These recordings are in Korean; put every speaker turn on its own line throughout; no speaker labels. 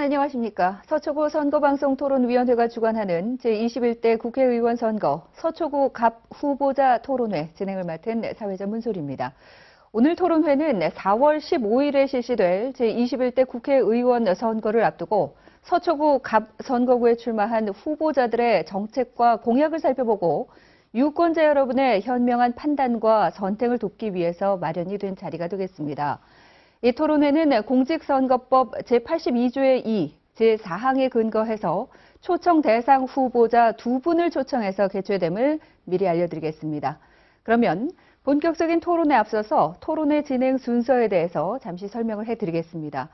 안녕하십니까. 서초구 선거방송토론위원회가 주관하는 제21대 국회의원 선거 서초구 갑 후보자 토론회 진행을 맡은 사회자 문소리입니다. 오늘 토론회는 4월 15일에 실시될 제21대 국회의원 선거를 앞두고 서초구 갑 선거구에 출마한 후보자들의 정책과 공약을 살펴보고 유권자 여러분의 현명한 판단과 선택을 돕기 위해서 마련이 된 자리가 되겠습니다. 이 토론회는 공직선거법 제82조의 2, 제4항에 근거해서 초청 대상 후보자 2분을 초청해서 개최됨을 미리 알려드리겠습니다. 그러면 본격적인 토론에 앞서서 토론회 진행 순서에 대해서 잠시 설명을 해드리겠습니다.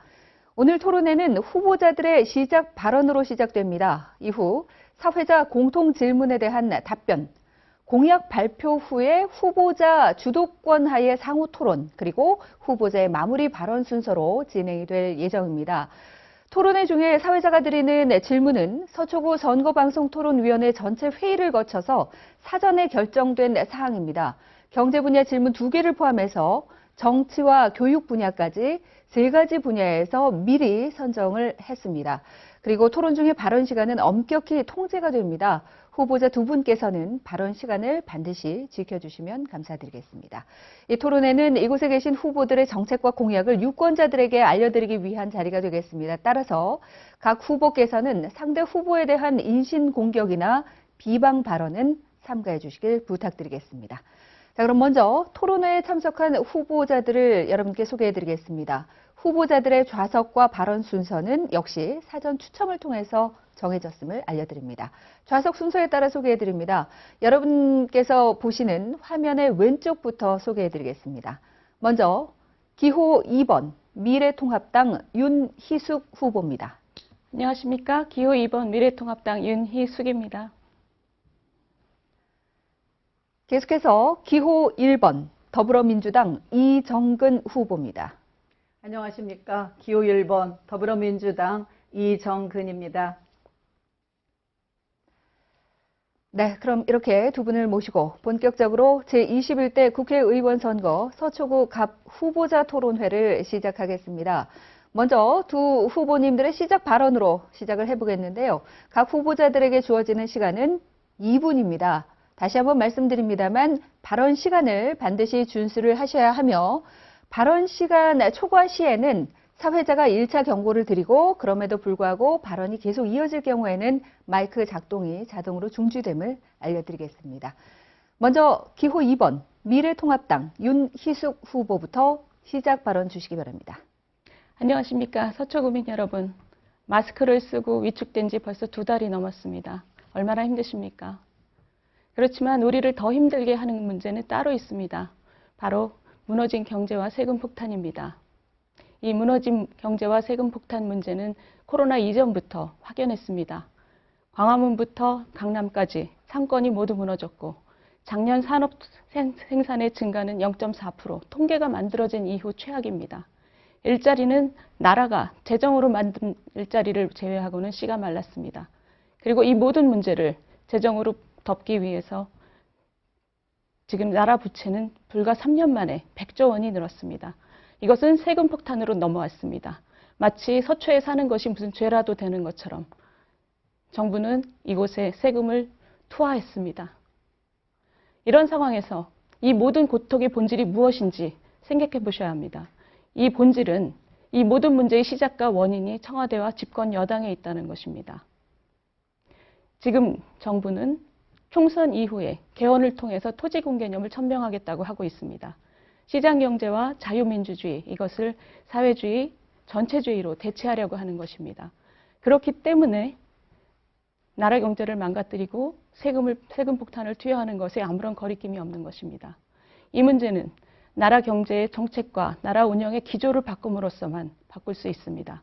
오늘 토론회는 후보자들의 시작 발언으로 시작됩니다. 이후 사회자 공통 질문에 대한 답변, 공약 발표 후에 후보자 주도권 하에 상호 토론, 그리고 후보자의 마무리 발언 순서로 진행이 될 예정입니다. 토론회 중에 사회자가 드리는 질문은 서초구 선거방송토론위원회 전체 회의를 거쳐서 사전에 결정된 사항입니다. 경제 분야 질문 2개를 포함해서 정치와 교육 분야까지 3가지 분야에서 미리 선정을 했습니다. 그리고 토론 중에 발언 시간은 엄격히 통제가 됩니다. 후보자 2분께서는 발언 시간을 반드시 지켜주시면 감사드리겠습니다. 이 토론회는 이곳에 계신 후보들의 정책과 공약을 유권자들에게 알려드리기 위한 자리가 되겠습니다. 따라서 각 후보께서는 상대 후보에 대한 인신 공격이나 비방 발언은 삼가해 주시길 부탁드리겠습니다. 자, 그럼 먼저 토론회에 참석한 후보자들을 여러분께 소개해 드리겠습니다. 후보자들의 좌석과 발언 순서는 역시 사전 추첨을 통해서 정해졌음을 알려드립니다. 좌석 순서에 따라 소개해 드립니다. 여러분께서 보시는 화면의 왼쪽부터 소개해 드리겠습니다. 먼저 기호 2번 미래통합당 윤희숙 후보입니다.
안녕하십니까. 기호 2번 미래통합당 윤희숙입니다.
계속해서 기호 1번 더불어민주당 이정근 후보입니다.
안녕하십니까. 기호 1번 더불어민주당 이정근입니다.
네, 그럼 이렇게 두 분을 모시고 본격적으로 제21대 국회의원 선거 서초구 갑 후보자 토론회를 시작하겠습니다. 먼저 두 후보님들의 시작 발언으로 시작을 해보겠는데요. 각 후보자들에게 주어지는 시간은 2분입니다. 다시 한번 말씀드립니다만 발언 시간을 반드시 준수를 하셔야 하며 발언 시간 초과 시에는 사회자가 1차 경고를 드리고 그럼에도 불구하고 발언이 계속 이어질 경우에는 마이크 작동이 자동으로 중지됨을 알려드리겠습니다. 먼저 기호 2번 미래통합당 윤희숙 후보부터 시작 발언 주시기 바랍니다.
안녕하십니까. 서초구민 여러분. 마스크를 쓰고 위축된 지 벌써 2달이 넘었습니다. 얼마나 힘드십니까? 그렇지만 우리를 더 힘들게 하는 문제는 따로 있습니다. 바로 무너진 경제와 세금 폭탄입니다. 이 무너진 경제와 세금 폭탄 문제는 코로나 이전부터 확연했습니다. 광화문부터 강남까지 상권이 모두 무너졌고 작년 산업 생산의 증가는 0.4%, 통계가 만들어진 이후 최악입니다. 일자리는 나라가 재정으로 만든 일자리를 제외하고는 씨가 말랐습니다. 그리고 이 모든 문제를 재정으로 덮기 위해서 지금 나라 부채는 불과 3년 만에 100조 원이 늘었습니다. 이것은 세금 폭탄으로 넘어왔습니다. 마치 서초에 사는 것이 무슨 죄라도 되는 것처럼 정부는 이곳에 세금을 투하했습니다. 이런 상황에서 이 모든 고통의 본질이 무엇인지 생각해 보셔야 합니다. 이 본질은 이 모든 문제의 시작과 원인이 청와대와 집권 여당에 있다는 것입니다. 지금 정부는 총선 이후에 개헌을 통해서 토지공개념을 천명하겠다고 하고 있습니다. 시장경제와 자유민주주의, 이것을 사회주의, 전체주의로 대체하려고 하는 것입니다. 그렇기 때문에 나라 경제를 망가뜨리고 세금 폭탄을 투여하는 것에 아무런 거리낌이 없는 것입니다. 이 문제는 나라 경제의 정책과 나라 운영의 기조를 바꿈으로써만 바꿀 수 있습니다.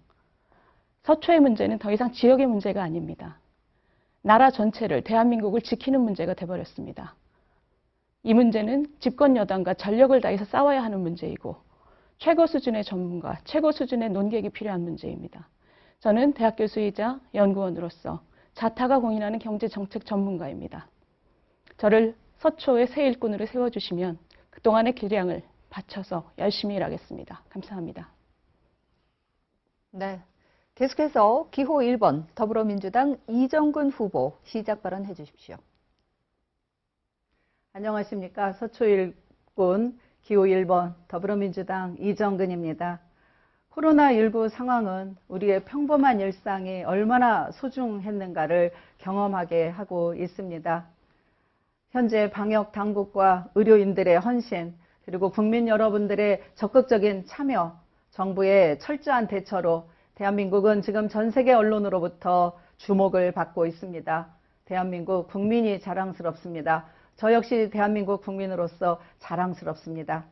서초의 문제는 더 이상 지역의 문제가 아닙니다. 나라 전체를, 대한민국을 지키는 문제가 돼버렸습니다. 이 문제는 집권 여당과 전력을 다해서 싸워야 하는 문제이고 최고 수준의 전문가, 최고 수준의 논객이 필요한 문제입니다. 저는 대학 교수이자 연구원으로서 자타가 공인하는 경제정책 전문가입니다. 저를 서초의 새 일꾼으로 세워주시면 그동안의 기량을 바쳐서 열심히 일하겠습니다. 감사합니다.
네. 계속해서 기호 1번 더불어민주당 이정근 후보 시작 발언해 주십시오.
안녕하십니까. 서초일군 기호 1번 더불어민주당 이정근입니다. 코로나19 상황은 우리의 평범한 일상이 얼마나 소중했는가를 경험하게 하고 있습니다. 현재 방역 당국과 의료인들의 헌신, 그리고 국민 여러분들의 적극적인 참여, 정부의 철저한 대처로 대한민국은 지금 전 세계 언론으로부터 주목을 받고 있습니다. 대한민국 국민이 자랑스럽습니다. 저 역시 대한민국 국민으로서 자랑스럽습니다.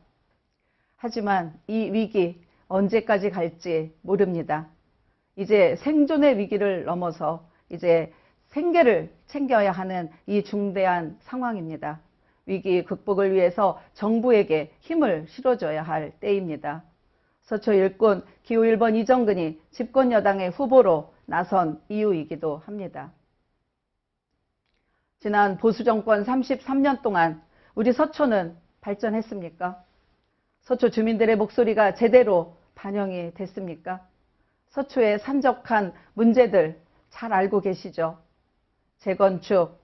하지만 이 위기 언제까지 갈지 모릅니다. 이제 생존의 위기를 넘어서 이제 생계를 챙겨야 하는 이 중대한 상황입니다. 위기 극복을 위해서 정부에게 힘을 실어줘야 할 때입니다. 서초 일꾼 기호 1번 이정근이 집권 여당의 후보로 나선 이유이기도 합니다. 지난 보수 정권 33년 동안 우리 서초는 발전했습니까? 서초 주민들의 목소리가 제대로 반영이 됐습니까? 서초의 산적한 문제들 잘 알고 계시죠? 재건축,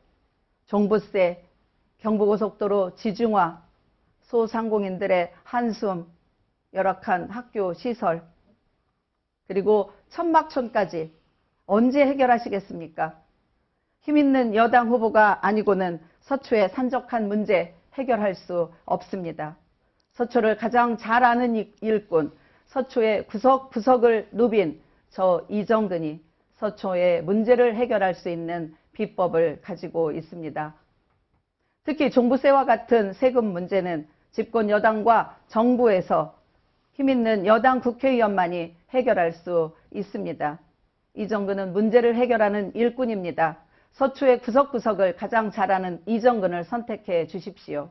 종부세, 경부고속도로 지중화, 소상공인들의 한숨, 열악한 학교 시설, 그리고 천막촌까지 언제 해결하시겠습니까? 힘있는 여당 후보가 아니고는 서초의 산적한 문제 해결할 수 없습니다. 서초를 가장 잘 아는 일꾼, 서초의 구석구석을 누빈 저 이정근이 서초의 문제를 해결할 수 있는 비법을 가지고 있습니다. 특히 종부세와 같은 세금 문제는 집권 여당과 정부에서 힘있는 여당 국회의원만이 해결할 수 있습니다. 이정근은 문제를 해결하는 일꾼입니다. 서초의 구석구석을 가장 잘 아는 이정근을 선택해 주십시오.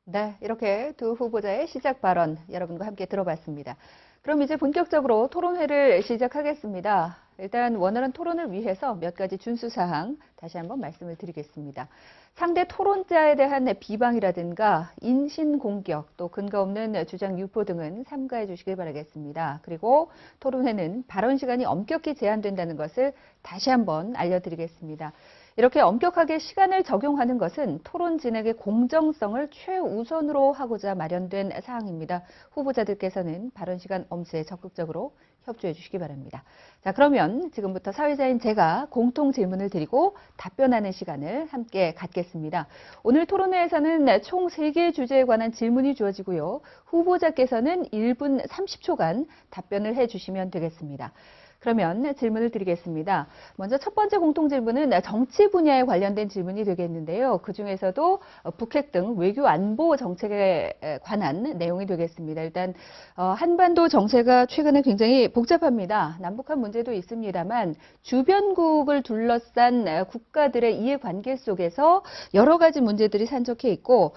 네, 이렇게 두 후보자의 시작 발언 여러분과 함께 들어봤습니다. 그럼 이제 본격적으로 토론회를 시작하겠습니다. 일단 원활한 토론을 위해서 몇 가지 준수사항 다시 한번 말씀을 드리겠습니다. 상대 토론자에 대한 비방이라든가 인신공격, 또 근거 없는 주장 유포 등은 삼가해 주시길 바라겠습니다. 그리고 토론회는 발언 시간이 엄격히 제한된다는 것을 다시 한번 알려드리겠습니다. 이렇게 엄격하게 시간을 적용하는 것은 토론 진행의 공정성을 최우선으로 하고자 마련된 사항입니다. 후보자들께서는 발언 시간 엄수에 적극적으로 협조해 주시기 바랍니다. 자, 그러면 지금부터 사회자인 제가 공통 질문을 드리고 답변하는 시간을 함께 갖겠습니다. 오늘 토론회에서는 총 3개의 주제에 관한 질문이 주어지고요. 후보자께서는 1분 30초간 답변을 해 주시면 되겠습니다. 그러면 질문을 드리겠습니다. 먼저 첫 번째 공통 질문은 정치 분야에 관련된 질문이 되겠는데요. 그중에서도 북핵 등 외교 안보 정책에 관한 내용이 되겠습니다. 일단 한반도 정세가 최근에 굉장히 복잡합니다. 남북한 문제도 있습니다만 주변국을 둘러싼 국가들의 이해관계 속에서 여러 가지 문제들이 산적해 있고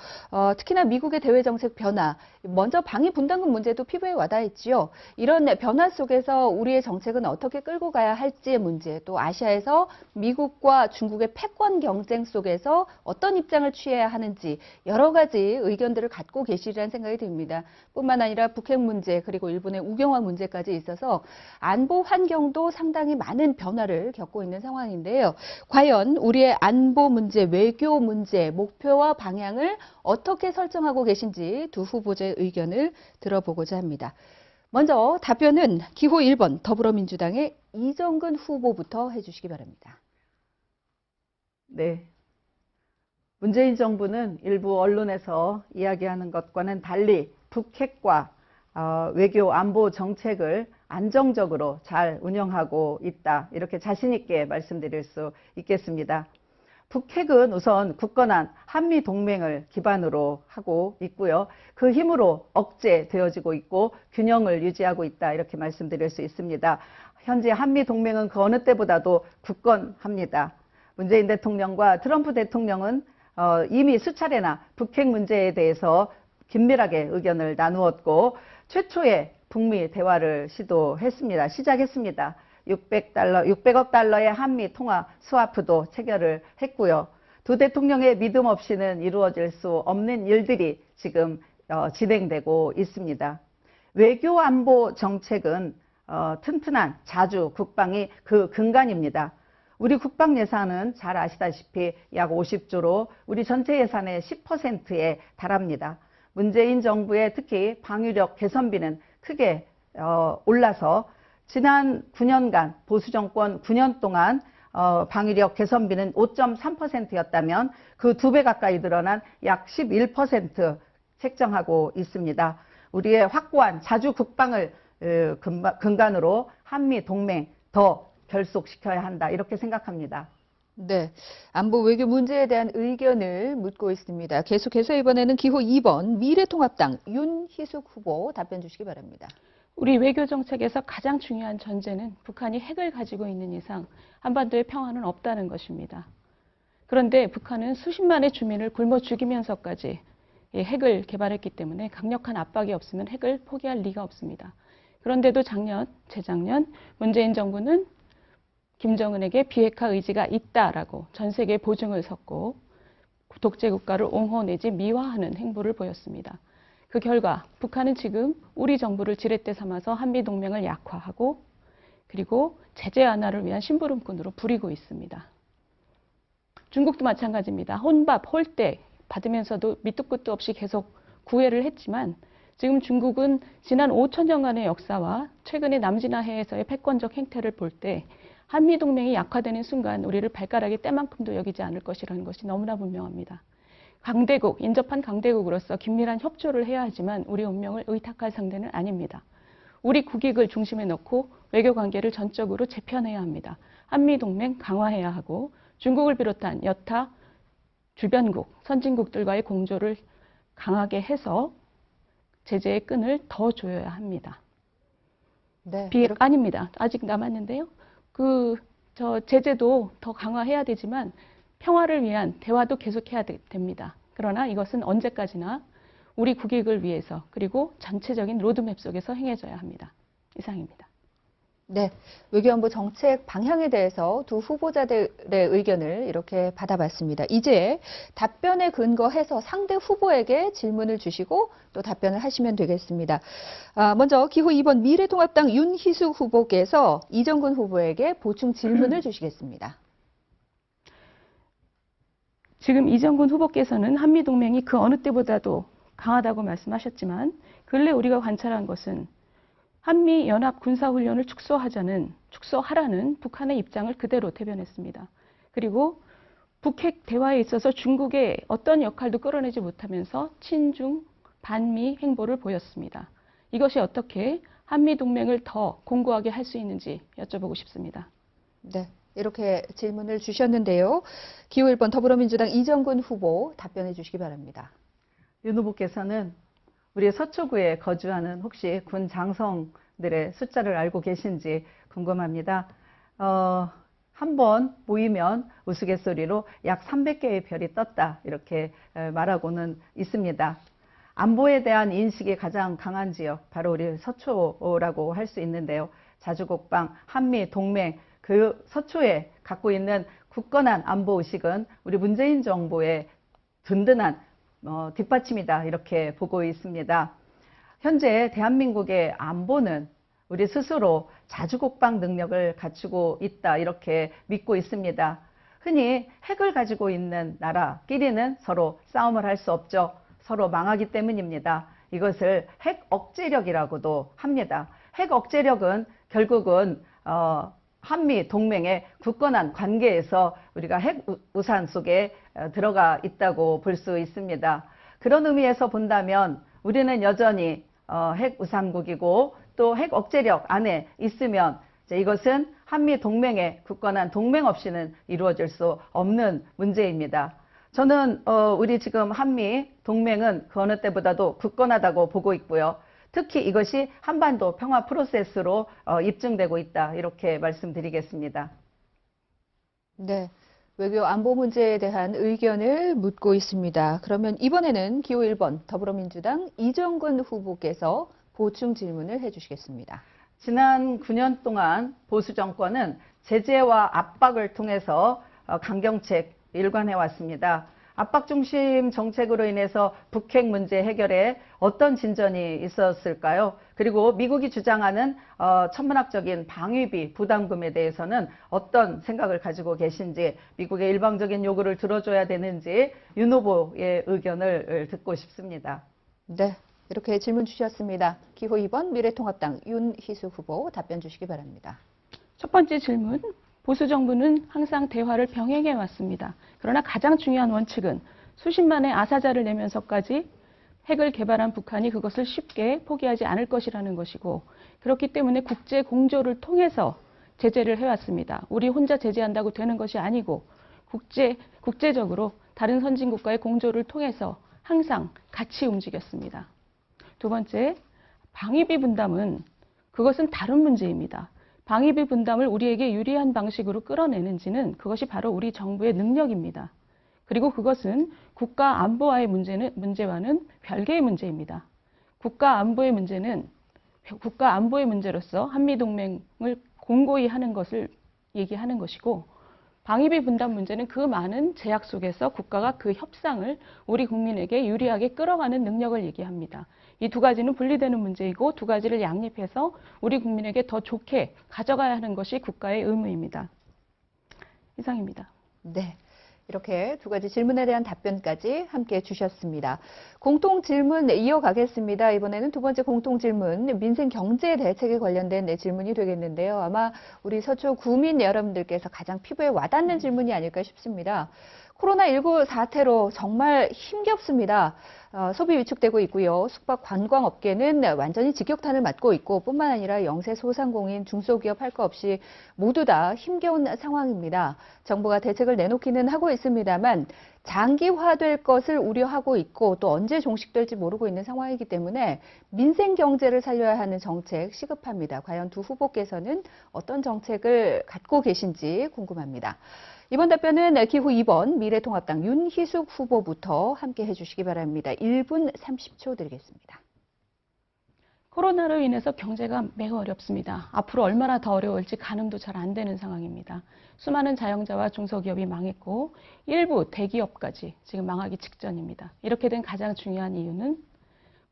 특히나 미국의 대외 정책 변화, 먼저 방위 분담금 문제도 피부에 와닿았지요. 이런 변화 속에서 우리의 정책은 어떻게 끌고 가야 할지의 문제, 또 아시아에서 미국과 중국의 패권 경쟁 속에서 어떤 입장을 취해야 하는지 여러 가지 의견들을 갖고 계시리라는 생각이 듭니다. 뿐만 아니라 북핵 문제, 그리고 일본의 우경화 문제까지 있어서 안보 환경도 상당히 많은 변화를 겪고 있는 상황인데요. 과연 우리의 안보 문제, 외교 문제, 목표와 방향을 어떻게 설정하고 계신지 두 후보자의 의견을 들어보고자 합니다. 먼저 답변은 기호 1번 더불어민주당의 이정근 후보부터 해주시기 바랍니다.
네. 문재인 정부는 일부 언론에서 이야기하는 것과는 달리 북핵과 외교 안보 정책을 안정적으로 잘 운영하고 있다. 이렇게 자신 있게 말씀드릴 수 있겠습니다. 북핵은 우선 굳건한 한미동맹을 기반으로 하고 있고요. 그 힘으로 억제되어지고 있고 균형을 유지하고 있다. 이렇게 말씀드릴 수 있습니다. 현재 한미동맹은 그 어느 때보다도 굳건합니다. 문재인 대통령과 트럼프 대통령은 이미 수차례나 북핵 문제에 대해서 긴밀하게 의견을 나누었고 최초의 북미 대화를 시작했습니다. 600억 달러의 한미 통화 스와프도 체결을 했고요. 두 대통령의 믿음 없이는 이루어질 수 없는 일들이 지금 진행되고 있습니다. 외교 안보 정책은 튼튼한 자주 국방이 그 근간입니다. 우리 국방 예산은 잘 아시다시피 약 50조로 우리 전체 예산의 10%에 달합니다. 문재인 정부의 특히 방위력 개선비는 크게 올라서 지난 9년간 보수 정권 9년 동안 방위력 개선비는 5.3%였다면 그 2배 가까이 늘어난 약 11% 책정하고 있습니다. 우리의 확고한 자주 국방을 근간으로 한미 동맹 더 결속시켜야 한다 이렇게 생각합니다.
네, 안보 외교 문제에 대한 의견을 묻고 있습니다. 계속해서 이번에는 기호 2번 미래통합당 윤희숙 후보 답변 주시기 바랍니다.
우리 외교 정책에서 가장 중요한 전제는 북한이 핵을 가지고 있는 이상 한반도의 평화는 없다는 것입니다. 그런데 북한은 수십만의 주민을 굶어 죽이면서까지 핵을 개발했기 때문에 강력한 압박이 없으면 핵을 포기할 리가 없습니다. 그런데도 재작년 문재인 정부는 김정은에게 비핵화 의지가 있다라고 전 세계에 보증을 섰고 독재 국가를 옹호 내지 미화하는 행보를 보였습니다. 그 결과 북한은 지금 우리 정부를 지렛대 삼아서 한미동맹을 약화하고 그리고 제재 완화를 위한 심부름꾼으로 부리고 있습니다. 중국도 마찬가지입니다. 혼밥, 홀대 받으면서도 밑도 끝도 없이 계속 구애를 했지만 지금 중국은 지난 5천년간의 역사와 최근의 남진아해에서의 패권적 행태를 볼 때 한미동맹이 약화되는 순간 우리를 발가락의 때만큼도 여기지 않을 것이라는 것이 너무나 분명합니다. 강대국, 인접한 강대국으로서 긴밀한 협조를 해야 하지만 우리 운명을 의탁할 상대는 아닙니다. 우리 국익을 중심에 놓고 외교관계를 전적으로 재편해야 합니다. 한미동맹 강화해야 하고 중국을 비롯한 여타 주변국, 선진국들과의 공조를 강하게 해서 제재의 끈을 더 조여야 합니다.
네,
아닙니다. 아직 남았는데요. 제재도 더 강화해야 되지만 평화를 위한 대화도 계속해야 됩니다. 그러나 이것은 언제까지나 우리 국익을 위해서 그리고 전체적인 로드맵 속에서 행해져야 합니다. 이상입니다.
네, 외교안보 정책 방향에 대해서 두 후보자들의 의견을 이렇게 받아봤습니다. 이제 답변에 근거해서 상대 후보에게 질문을 주시고 또 답변을 하시면 되겠습니다. 먼저 기호 2번 미래통합당 윤희숙 후보께서 이정근 후보에게 보충 질문을 주시겠습니다.
지금 이정근 후보께서는 한미동맹이 그 어느 때보다도 강하다고 말씀하셨지만 근래 우리가 관찰한 것은 한미연합 군사훈련을 축소하라는 북한의 입장을 그대로 대변했습니다. 그리고 북핵 대화에 있어서 중국의 어떤 역할도 끌어내지 못하면서 친중, 반미 행보를 보였습니다. 이것이 어떻게 한미동맹을 더 공고하게 할 수 있는지 여쭤보고 싶습니다.
네, 이렇게 질문을 주셨는데요. 기호 1번 더불어민주당 이정근 후보 답변해 주시기 바랍니다.
윤 후보께서는 우리 서초구에 거주하는 혹시 군 장성들의 숫자를 알고 계신지 궁금합니다. 한 번 모이면 우스갯소리로 약 300개의 별이 떴다 이렇게 말하고는 있습니다. 안보에 대한 인식이 가장 강한 지역 바로 우리 서초라고 할 수 있는데요. 자주국방, 한미 동맹 그 서초에 갖고 있는 굳건한 안보 의식은 우리 문재인 정부의 든든한 뒷받침이다 이렇게 보고 있습니다. 현재 대한민국의 안보는 우리 스스로 자주국방 능력을 갖추고 있다 이렇게 믿고 있습니다. 흔히 핵을 가지고 있는 나라끼리는 서로 싸움을 할 수 없죠. 서로 망하기 때문입니다. 이것을 핵 억제력이라고도 합니다. 핵 억제력은 결국은 한미 동맹의 굳건한 관계에서 우리가 핵 우산 속에 들어가 있다고 볼 수 있습니다. 그런 의미에서 본다면 우리는 여전히 핵 우상국이고 또 핵 억제력 안에 있으면 이것은 한미 동맹의 굳건한 동맹 없이는 이루어질 수 없는 문제입니다. 저는 우리 지금 한미 동맹은 그 어느 때보다도 굳건하다고 보고 있고요. 특히 이것이 한반도 평화 프로세스로 입증되고 있다 이렇게 말씀드리겠습니다.
네, 외교 안보 문제에 대한 의견을 묻고 있습니다. 그러면 이번에는 기호 1번 더불어민주당 이정근 후보께서 보충 질문을 해주시겠습니다.
지난 9년 동안 보수 정권은 제재와 압박을 통해서 강경책 일관해 왔습니다. 압박 중심 정책으로 인해서 북핵 문제 해결에 어떤 진전이 있었을까요? 그리고 미국이 주장하는 천문학적인 방위비 부담금에 대해서는 어떤 생각을 가지고 계신지, 미국의 일방적인 요구를 들어줘야 되는지 윤 후보의 의견을 듣고 싶습니다.
네, 이렇게 질문 주셨습니다. 기호 2번 미래통합당 윤희숙 후보 답변 주시기 바랍니다.
첫 번째 질문, 보수 정부는 항상 대화를 병행해 왔습니다. 그러나 가장 중요한 원칙은 수십만의 아사자를 내면서까지 핵을 개발한 북한이 그것을 쉽게 포기하지 않을 것이라는 것이고, 그렇기 때문에 국제 공조를 통해서 제재를 해왔습니다. 우리 혼자 제재한다고 되는 것이 아니고 국제적으로 다른 선진국과의 공조를 통해서 항상 같이 움직였습니다. 두 번째, 방위비 분담은 그것은 다른 문제입니다. 방위비 분담을 우리에게 유리한 방식으로 끌어내는지는 그것이 바로 우리 정부의 능력입니다. 그리고 그것은 국가 안보와의 문제와는 별개의 문제입니다. 국가 안보의 문제로서 한미동맹을 공고히 하는 것을 얘기하는 것이고, 방위비 분담 문제는 그 많은 제약 속에서 국가가 그 협상을 우리 국민에게 유리하게 끌어가는 능력을 얘기합니다. 이 두 가지는 분리되는 문제이고, 두 가지를 양립해서 우리 국민에게 더 좋게 가져가야 하는 것이 국가의 의무입니다. 이상입니다.
네. 이렇게 두 가지 질문에 대한 답변까지 함께 주셨습니다. 공통 질문 이어가겠습니다. 이번에는 두 번째 공통 질문, 민생 경제 대책에 관련된 질문이 되겠는데요. 아마 우리 서초 구민 여러분들께서 가장 피부에 와닿는 질문이 아닐까 싶습니다. 코로나19 사태로 정말 힘겹습니다. 소비 위축되고 있고요. 숙박 관광업계는 완전히 직격탄을 맞고 있고, 뿐만 아니라 영세 소상공인, 중소기업 할 거 없이 모두 다 힘겨운 상황입니다. 정부가 대책을 내놓기는 하고 있습니다만 장기화될 것을 우려하고 있고, 또 언제 종식될지 모르고 있는 상황이기 때문에 민생 경제를 살려야 하는 정책 시급합니다. 과연 두 후보께서는 어떤 정책을 갖고 계신지 궁금합니다. 이번 답변은 기호 2번 미래통합당 윤희숙 후보부터 함께 해주시기 바랍니다. 1분 30초 드리겠습니다.
코로나로 인해서 경제가 매우 어렵습니다. 앞으로 얼마나 더 어려울지 가늠도 잘 안 되는 상황입니다. 수많은 자영자와 중소기업이 망했고, 일부 대기업까지 지금 망하기 직전입니다. 이렇게 된 가장 중요한 이유는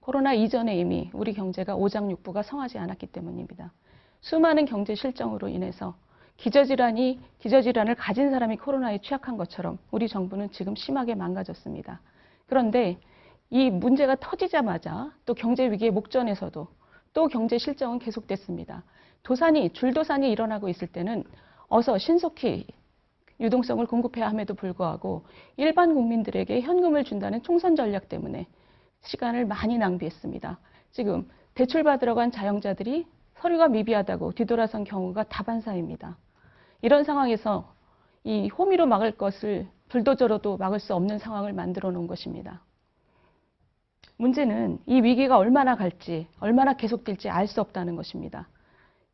코로나 이전에 이미 우리 경제가 오장육부가 성하지 않았기 때문입니다. 수많은 경제 실정으로 인해서 기저질환을 가진 사람이 코로나에 취약한 것처럼 우리 정부는 지금 심하게 망가졌습니다. 그런데 이 문제가 터지자마자 또 경제 위기의 목전에서도 또 경제 실정은 계속됐습니다. 줄도산이 일어나고 있을 때는 어서 신속히 유동성을 공급해야 함에도 불구하고 일반 국민들에게 현금을 준다는 총선 전략 때문에 시간을 많이 낭비했습니다. 지금 대출받으러 간 자영자들이 서류가 미비하다고 뒤돌아선 경우가 다반사입니다. 이런 상황에서 이 호미로 막을 것을 불도저로도 막을 수 없는 상황을 만들어 놓은 것입니다. 문제는 이 위기가 얼마나 갈지, 얼마나 계속될지 알 수 없다는 것입니다.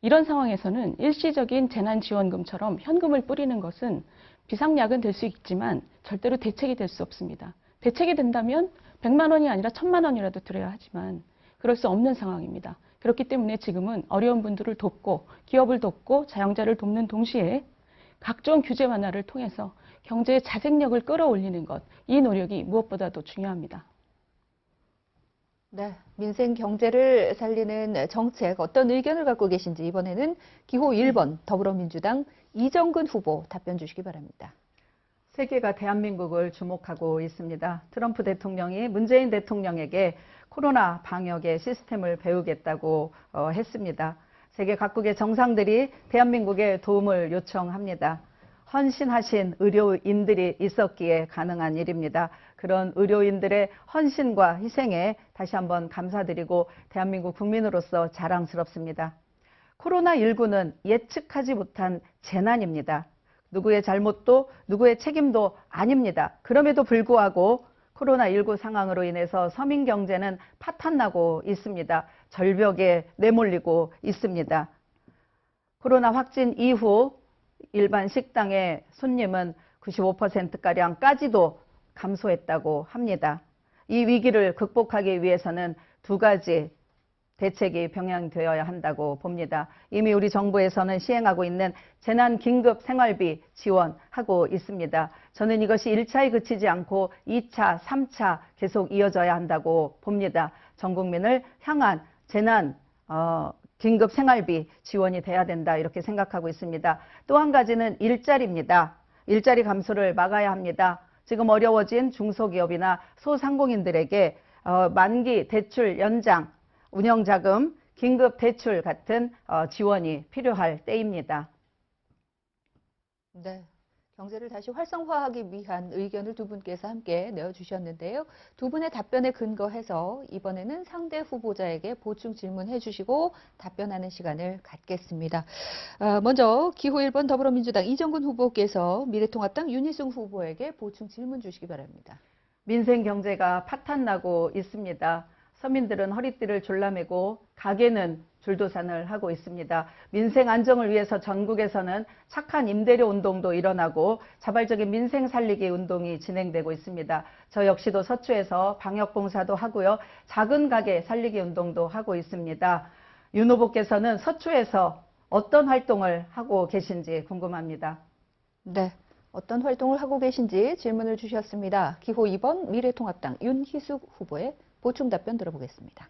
이런 상황에서는 일시적인 재난지원금처럼 현금을 뿌리는 것은 비상약은 될 수 있지만 절대로 대책이 될 수 없습니다. 대책이 된다면 100만 원이 아니라 1000만 원이라도 드려야 하지만 그럴 수 없는 상황입니다. 그렇기 때문에 지금은 어려운 분들을 돕고 기업을 돕고 자영자를 돕는 동시에 각종 규제 완화를 통해서 경제의 자생력을 끌어올리는 것, 이 노력이 무엇보다도 중요합니다.
네, 민생 경제를 살리는 정책 어떤 의견을 갖고 계신지 이번에는 기호 1번 더불어민주당 이정근 후보 답변 주시기 바랍니다.
세계가 대한민국을 주목하고 있습니다. 트럼프 대통령이 문재인 대통령에게 코로나 방역의 시스템을 배우겠다고 했습니다. 세계 각국의 정상들이 대한민국에 도움을 요청합니다. 헌신하신 의료인들이 있었기에 가능한 일입니다. 그런 의료인들의 헌신과 희생에 다시 한번 감사드리고 대한민국 국민으로서 자랑스럽습니다. 코로나19는 예측하지 못한 재난입니다. 누구의 잘못도 누구의 책임도 아닙니다. 그럼에도 불구하고 코로나19 상황으로 인해서 서민 경제는 파탄나고 있습니다. 절벽에 내몰리고 있습니다. 코로나 확진 이후 일반 식당의 손님은 95%가량까지도 감소했다고 합니다. 이 위기를 극복하기 위해서는 두 가지 대책이 병행되어야 한다고 봅니다. 이미 우리 정부에서는 시행하고 있는 재난긴급생활비 지원하고 있습니다. 저는 이것이 1차에 그치지 않고 2차, 3차 계속 이어져야 한다고 봅니다. 전 국민을 향한 긴급생활비 지원이 돼야 된다 이렇게 생각하고 있습니다. 또 한 가지는 일자리입니다. 일자리 감소를 막아야 합니다. 지금 어려워진 중소기업이나 소상공인들에게 만기 대출 연장, 운영자금, 긴급대출 같은 지원이 필요할 때입니다.
네. 경제를 다시 활성화하기 위한 의견을 두 분께서 함께 내어주셨는데요. 두 분의 답변에 근거해서 이번에는 상대 후보자에게 보충 질문해 주시고 답변하는 시간을 갖겠습니다. 먼저 기호 1번 더불어민주당 이정근 후보께서 미래통합당 윤희숙 후보에게 보충 질문 주시기 바랍니다.
민생 경제가 파탄나고 있습니다. 서민들은 허리띠를 졸라매고 가게는 줄도산을 하고 있습니다. 민생 안정을 위해서 전국에서는 착한 임대료 운동도 일어나고 자발적인 민생 살리기 운동이 진행되고 있습니다. 저 역시도 서초에서 방역봉사도 하고요. 작은 가게 살리기 운동도 하고 있습니다. 윤 후보께서는 서초에서 어떤 활동을 하고 계신지 궁금합니다.
네. 어떤 활동을 하고 계신지 질문을 주셨습니다. 기호 2번 미래통합당 윤희숙 후보의 보충 답변 들어보겠습니다.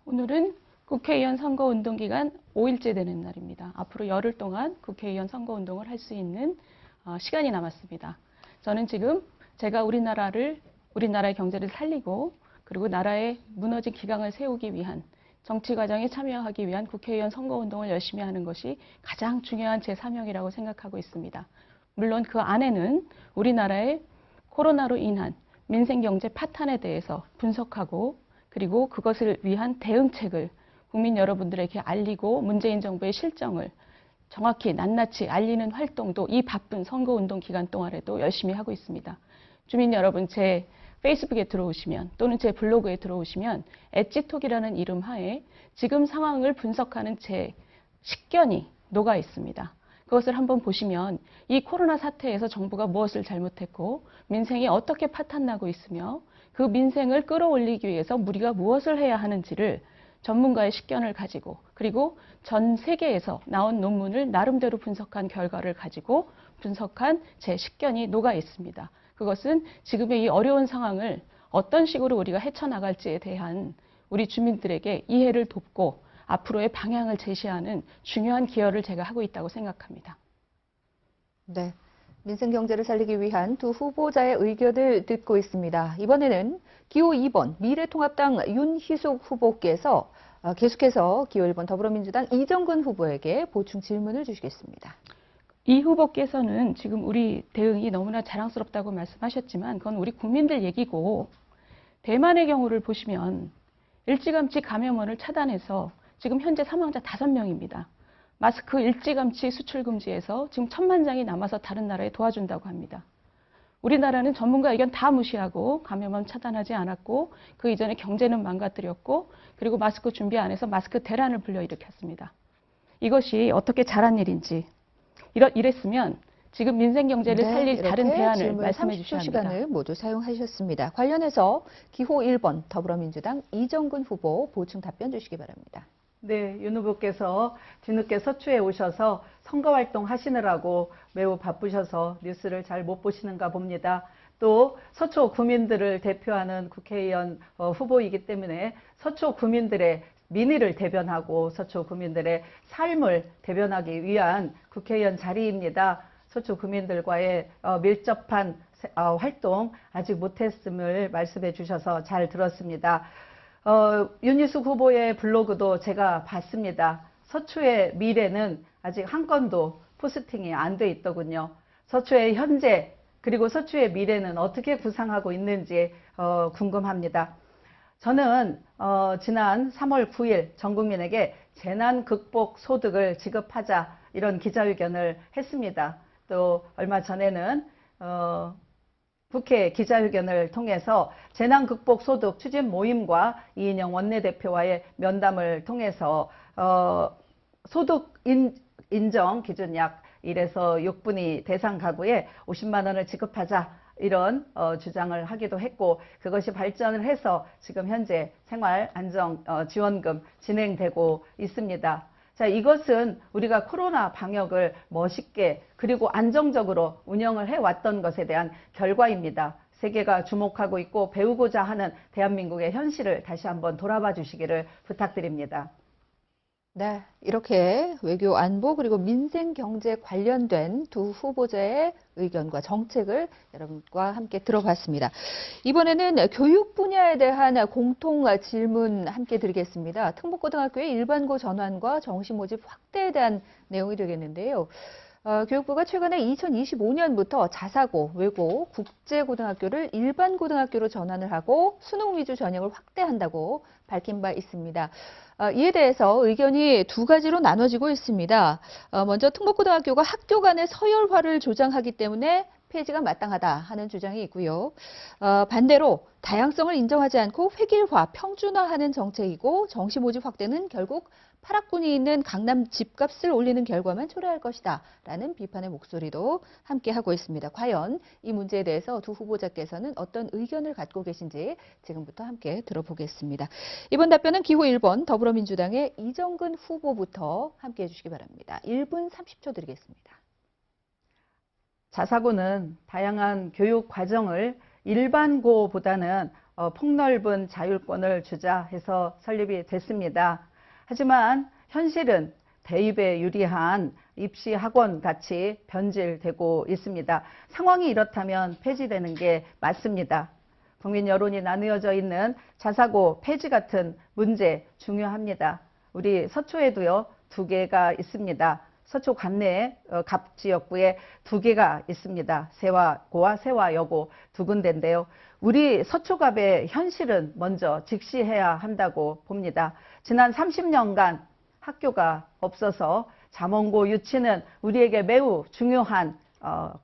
오늘은 국회의원 선거운동 기간 5일째 되는 날입니다. 앞으로 열흘 동안 국회의원 선거운동을 할 수 있는 시간이 남았습니다. 저는 지금 제가 우리나라의 경제를 살리고 그리고 나라의 무너진 기강을 세우기 위한 정치 과정에 참여하기 위한 국회의원 선거운동을 열심히 하는 것이 가장 중요한 제 사명이라고 생각하고 있습니다. 물론 그 안에는 우리나라의 코로나로 인한 민생 경제 파탄에 대해서 분석하고 그리고 그것을 위한 대응책을 국민 여러분들에게 알리고 문재인 정부의 실정을 정확히 낱낱이 알리는 활동도 이 바쁜 선거운동 기간 동안에도 열심히 하고 있습니다. 주민 여러분, 제 페이스북에 들어오시면 또는 제 블로그에 들어오시면 엣지톡이라는 이름 하에 지금 상황을 분석하는 제 식견이 녹아 있습니다. 그것을 한번 보시면 이 코로나 사태에서 정부가 무엇을 잘못했고 민생이 어떻게 파탄나고 있으며 그 민생을 끌어올리기 위해서 우리가 무엇을 해야 하는지를 전문가의 식견을 가지고 그리고 전 세계에서 나온 논문을 나름대로 분석한 결과를 가지고 분석한 제 식견이 녹아 있습니다. 그것은 지금의 이 어려운 상황을 어떤 식으로 우리가 헤쳐나갈지에 대한 우리 주민들에게 이해를 돕고 앞으로의 방향을 제시하는 중요한 기여를 제가 하고 있다고 생각합니다.
네. 민생 경제를 살리기 위한 두 후보자의 의견을 듣고 있습니다. 이번에는 기호 2번 미래통합당 윤희숙 후보께서 계속해서 기호 1번 더불어민주당 이정근 후보에게 보충 질문을 주시겠습니다.
이 후보께서는 지금 우리 대응이 너무나 자랑스럽다고 말씀하셨지만 그건 우리 국민들 얘기고 대만의 경우를 보시면 일찌감치 감염원을 차단해서 지금 현재 사망자 5명입니다. 마스크 일찌감치 수출 금지해서 지금 1000만 장이 남아서 다른 나라에 도와준다고 합니다. 우리나라는 전문가 의견 다 무시하고 감염원 차단하지 않았고 그 이전에 경제는 망가뜨렸고 그리고 마스크 준비 안 해서 마스크 대란을 불러일으켰습니다. 이것이 어떻게 잘한 일인지 이랬으면 지금 민생 경제를 살릴 다른 대안을 말씀해 주셔야 합니다.
시간을 모두 사용하셨습니다. 관련해서 기호 1번 더불어민주당 이정근 후보 보충 답변 주시기 바랍니다.
네, 윤 후보께서 뒤늦게 서초에 오셔서 선거활동 하시느라고 매우 바쁘셔서 뉴스를 잘 못 보시는가 봅니다. 또 서초 구민들을 대표하는 국회의원 후보이기 때문에 서초 구민들의 민의를 대변하고 서초 구민들의 삶을 대변하기 위한 국회의원 자리입니다. 서초 구민들과의 밀접한 활동 아직 못했음을 말씀해 주셔서 잘 들었습니다. 윤희숙 후보의 블로그도 제가 봤습니다. 서초의 미래는 아직 한 건도 포스팅이 안 돼 있더군요. 서초의 현재 그리고 서초의 미래는 어떻게 구상하고 있는지 궁금합니다. 저는 지난 3월 9일 전 국민에게 재난 극복 소득을 지급하자 이런 기자회견을 했습니다. 또 얼마 전에는 국회 기자회견을 통해서 재난극복소득 추진 모임과 이인영 원내대표와의 면담을 통해서 소득 인정 기준 약 1에서 6분위 대상 가구에 50만 원을 지급하자 이런 주장을 하기도 했고 그것이 발전을 해서 지금 현재 생활안정지원금 진행되고 있습니다. 자, 이것은 우리가 코로나 방역을 멋있게 그리고 안정적으로 운영을 해왔던 것에 대한 결과입니다. 세계가 주목하고 있고 배우고자 하는 대한민국의 현실을 다시 한번 돌아봐 주시기를 부탁드립니다.
네, 이렇게 외교 안보 그리고 민생 경제 관련된 두 후보자의 의견과 정책을 여러분과 함께 들어봤습니다. 이번에는 교육 분야에 대한 공통 질문 함께 드리겠습니다. 특목고등학교의 일반고 전환과 정시 모집 확대에 대한 내용이 되겠는데요. 교육부가 최근에 2025년부터 자사고, 외고, 국제고등학교를 일반고등학교로 전환을 하고 수능 위주 전형을 확대한다고 밝힌 바 있습니다. 이에 대해서 의견이 두 가지로 나눠지고 있습니다. 먼저 특목고등학교가 학교 간의 서열화를 조장하기 때문에 폐지가 마땅하다 하는 주장이 있고요. 반대로 다양성을 인정하지 않고 획일화, 평준화하는 정책이고 정시 모집 확대는 결국 파락군이 있는 강남 집값을 올리는 결과만 초래할 것이다 라는 비판의 목소리도 함께 하고 있습니다. 과연 이 문제에 대해서 두 후보자께서는 어떤 의견을 갖고 계신지 지금부터 함께 들어보겠습니다. 이번 답변은 기호 1번 더불어민주당의 이정근 후보부터 함께 해주시기 바랍니다. 1분 30초 드리겠습니다.
자사고는 다양한 교육 과정을 일반고보다는 폭넓은 자율권을 주자 해서 설립이 됐습니다. 하지만 현실은 대입에 유리한 입시 학원 같이 변질되고 있습니다. 상황이 이렇다면 폐지되는 게 맞습니다. 국민 여론이 나누어져 있는 자사고 폐지 같은 문제 중요합니다. 우리 서초에도요 2개가 있습니다. 서초 관내 갑 지역구에 2개가 있습니다. 세화고와 세화여고 2군데인데요. 우리 서초갑의 현실은 먼저 직시해야 한다고 봅니다. 지난 30년간 학교가 없어서 잠원고 유치는 우리에게 매우 중요한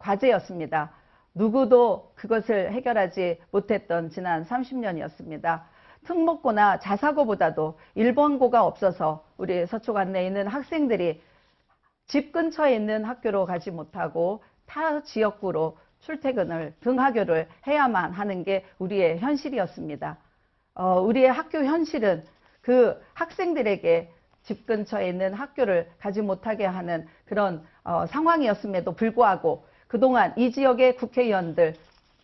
과제였습니다. 누구도 그것을 해결하지 못했던 지난 30년이었습니다. 특목고나 자사고보다도 일본고가 없어서 우리 서초관 내에 있는 학생들이 집 근처에 있는 학교로 가지 못하고 타 지역구로 출퇴근을 등하교를 해야만 하는 게 우리의 현실이었습니다. 우리의 학교 현실은 그 학생들에게 집 근처에 있는 학교를 가지 못하게 하는 그런 상황이었음에도 불구하고 그동안 이 지역의 국회의원들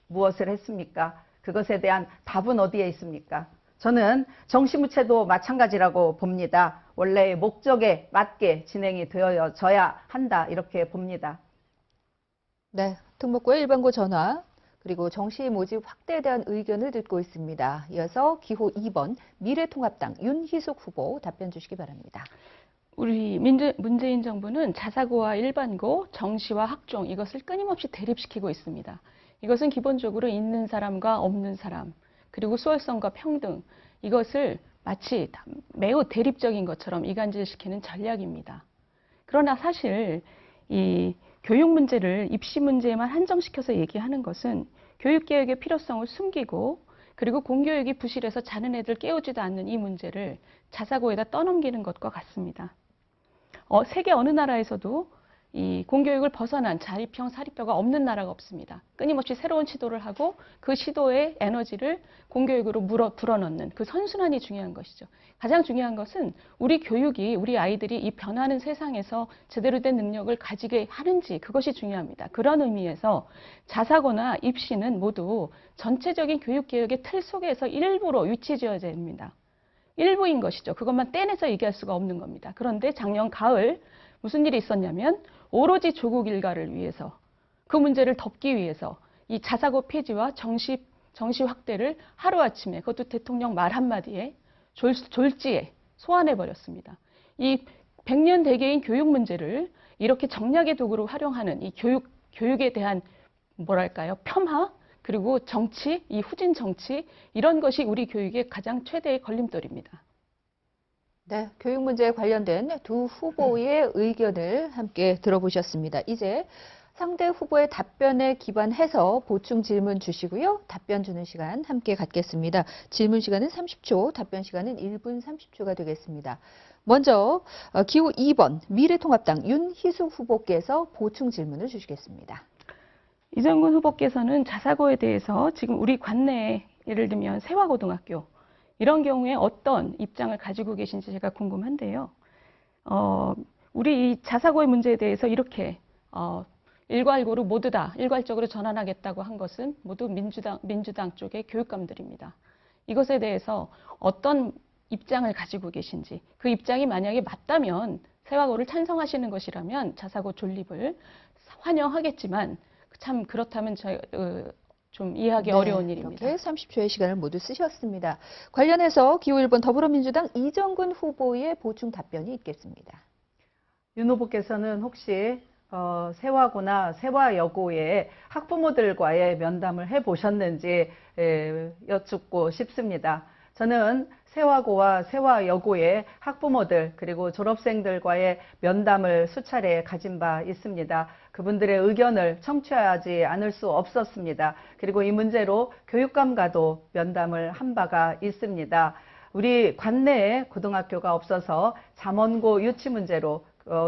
무엇을 했습니까? 그것에 대한 답은 어디에 있습니까? 저는 정시무채도 마찬가지라고 봅니다. 원래의 목적에 맞게 진행이 되어져야 한다 이렇게 봅니다.
네, 특목고의 일반고 전화 그리고 정시 모집 확대에 대한 의견을 듣고 있습니다. 이어서 기호 2번 미래통합당 윤희숙 후보 답변 주시기 바랍니다.
우리 문재인 정부는 자사고와 일반고, 정시와 학종 이것을 끊임없이 대립시키고 있습니다. 이것은 기본적으로 있는 사람과 없는 사람, 그리고 수월성과 평등 이것을 마치 매우 대립적인 것처럼 이간질시키는 전략입니다. 그러나 사실 이 교육 문제를 입시 문제에만 한정시켜서 얘기하는 것은 교육개혁의 필요성을 숨기고 그리고 공교육이 부실해서 자는 애들 깨우지도 않는 이 문제를 자사고에다 떠넘기는 것과 같습니다. 세계 어느 나라에서도 이 공교육을 벗어난 자립형 사립교가 없는 나라가 없습니다. 끊임없이 새로운 시도를 하고 그 시도의 에너지를 공교육으로 불어넣는 그 선순환이 중요한 것이죠. 가장 중요한 것은 우리 교육이 우리 아이들이 이 변하는 세상에서 제대로 된 능력을 가지게 하는지 그것이 중요합니다. 그런 의미에서 자사고나 입시는 모두 전체적인 교육개혁의 틀 속에서 일부로 위치지어야 됩니다. 일부인 것이죠. 그것만 떼내서 얘기할 수가 없는 겁니다. 그런데 작년 가을 무슨 일이 있었냐면 오로지 조국 일가를 위해서 그 문제를 덮기 위해서 이 자사고 폐지와 정시 확대를 하루아침에 그것도 대통령 말 한마디에 졸지에 소환해버렸습니다. 이 100년 대계인 교육 문제를 이렇게 정략의 도구로 활용하는 이 교육에 대한 뭐랄까요? 폄하 그리고 정치, 이 후진 정치 이런 것이 우리 교육의 가장 최대의 걸림돌입니다.
네, 교육 문제에 관련된 두 후보의 의견을 함께 들어보셨습니다. 이제 상대 후보의 답변에 기반해서 보충 질문 주시고요. 답변 주는 시간 함께 갖겠습니다. 질문 시간은 30초, 답변 시간은 1분 30초가 되겠습니다. 먼저 기호 2번 미래통합당 윤희숙 후보께서 보충 질문을 주시겠습니다.
이정근 후보께서는 자사고에 대해서 지금 우리 관내에 예를 들면 세화고등학교 이런 경우에 어떤 입장을 가지고 계신지 제가 궁금한데요. 우리 이 자사고의 문제에 대해서 이렇게 일괄고로 모두 다 일괄적으로 전환하겠다고 한 것은 모두 민주당 쪽의 교육감들입니다. 이것에 대해서 어떤 입장을 가지고 계신지, 그 입장이 만약에 맞다면 세화고를 찬성하시는 것이라면 자사고 존립을 환영하겠지만 참 그렇다면 좀 이해하기 어려운 일입니다.
이렇게 30초의 시간을 모두 쓰셨습니다. 관련해서 기호 1번 더불어민주당 이정근 후보의 보충 답변이 있겠습니다.
윤 후보께서는 혹시 세화고나 세화여고의 학부모들과의 면담을 해보셨는지 여쭙고 싶습니다. 저는 세화고와 세화여고의 학부모들 그리고 졸업생들과의 면담을 수차례 가진 바 있습니다. 그분들의 의견을 청취하지 않을 수 없었습니다. 그리고 이 문제로 교육감과도 면담을 한 바가 있습니다. 우리 관내에 고등학교가 없어서 잠원고 유치 문제로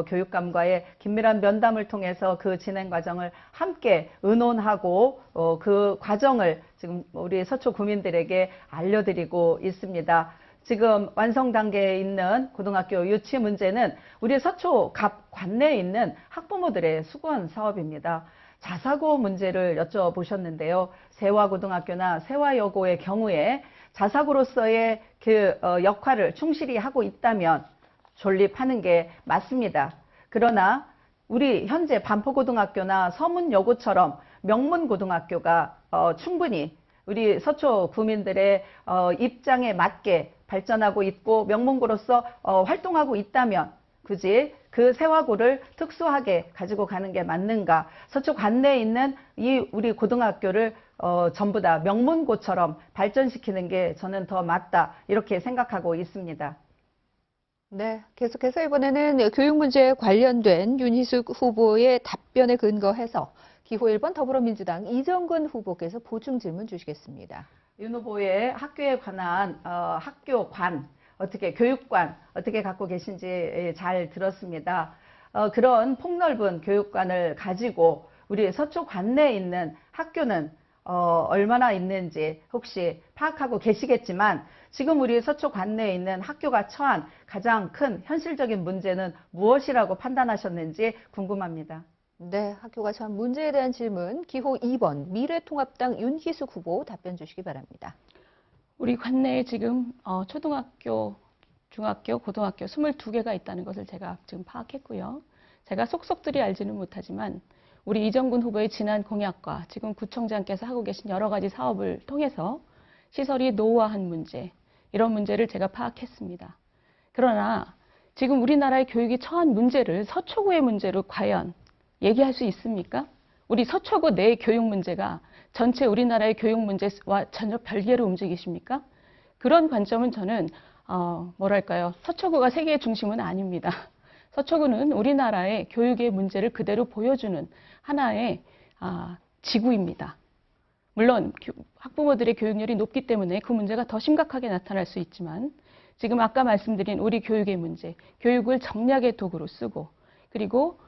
교육감과의 긴밀한 면담을 통해서 그 진행 과정을 함께 의논하고 그 과정을 지금 우리 서초 구민들에게 알려드리고 있습니다. 지금 완성 단계에 있는 고등학교 유치 문제는 우리 서초 갑 관내에 있는 학부모들의 수건 사업입니다. 자사고 문제를 여쭤보셨는데요. 세화고등학교나 세화여고의 경우에 자사고로서의 그 역할을 충실히 하고 있다면 존립하는 게 맞습니다. 그러나 우리 현재 반포고등학교나 서문여고처럼 명문고등학교가 충분히 우리 서초 구민들의 입장에 맞게 발전하고 있고 명문고로서 활동하고 있다면 굳이 그 세화고를 특수하게 가지고 가는 게 맞는가? 서초 관내에 있는 이 우리 고등학교를 전부 다 명문고처럼 발전시키는 게 저는 더 맞다 이렇게 생각하고 있습니다.
네, 계속해서 이번에는 교육 문제에 관련된 윤희숙 후보의 답변에 근거해서 기호 1번 더불어민주당 이정근 후보께서 보충 질문 주시겠습니다.
윤 후보의 학교에 관한 학교관, 어떻게 교육관 어떻게 갖고 계신지 잘 들었습니다. 그런 폭넓은 교육관을 가지고 우리 서초 관내에 있는 학교는 얼마나 있는지 혹시 파악하고 계시겠지만 지금 우리 서초 관내에 있는 학교가 처한 가장 큰 현실적인 문제는 무엇이라고 판단하셨는지 궁금합니다.
네, 학교가 처한 문제에 대한 질문 기호 2번 미래통합당 윤희숙 후보 답변 주시기 바랍니다.
우리 관내에 지금 초등학교, 중학교, 고등학교 22개가 있다는 것을 제가 지금 파악했고요. 제가 속속들이 알지는 못하지만 우리 이정근 후보의 지난 공약과 지금 구청장께서 하고 계신 여러 가지 사업을 통해서 시설이 노후화한 문제, 이런 문제를 제가 파악했습니다. 그러나 지금 우리나라의 교육이 처한 문제를 서초구의 문제로 과연 얘기할 수 있습니까? 우리 서초구 내 교육 문제가 전체 우리나라의 교육 문제와 전혀 별개로 움직이십니까? 그런 관점은 저는 뭐랄까요? 서초구가 세계의 중심은 아닙니다. 서초구는 우리나라의 교육의 문제를 그대로 보여주는 하나의 지구입니다. 물론 학부모들의 교육열이 높기 때문에 그 문제가 더 심각하게 나타날 수 있지만 지금 아까 말씀드린 우리 교육의 문제, 교육을 정략의 도구로 쓰고 그리고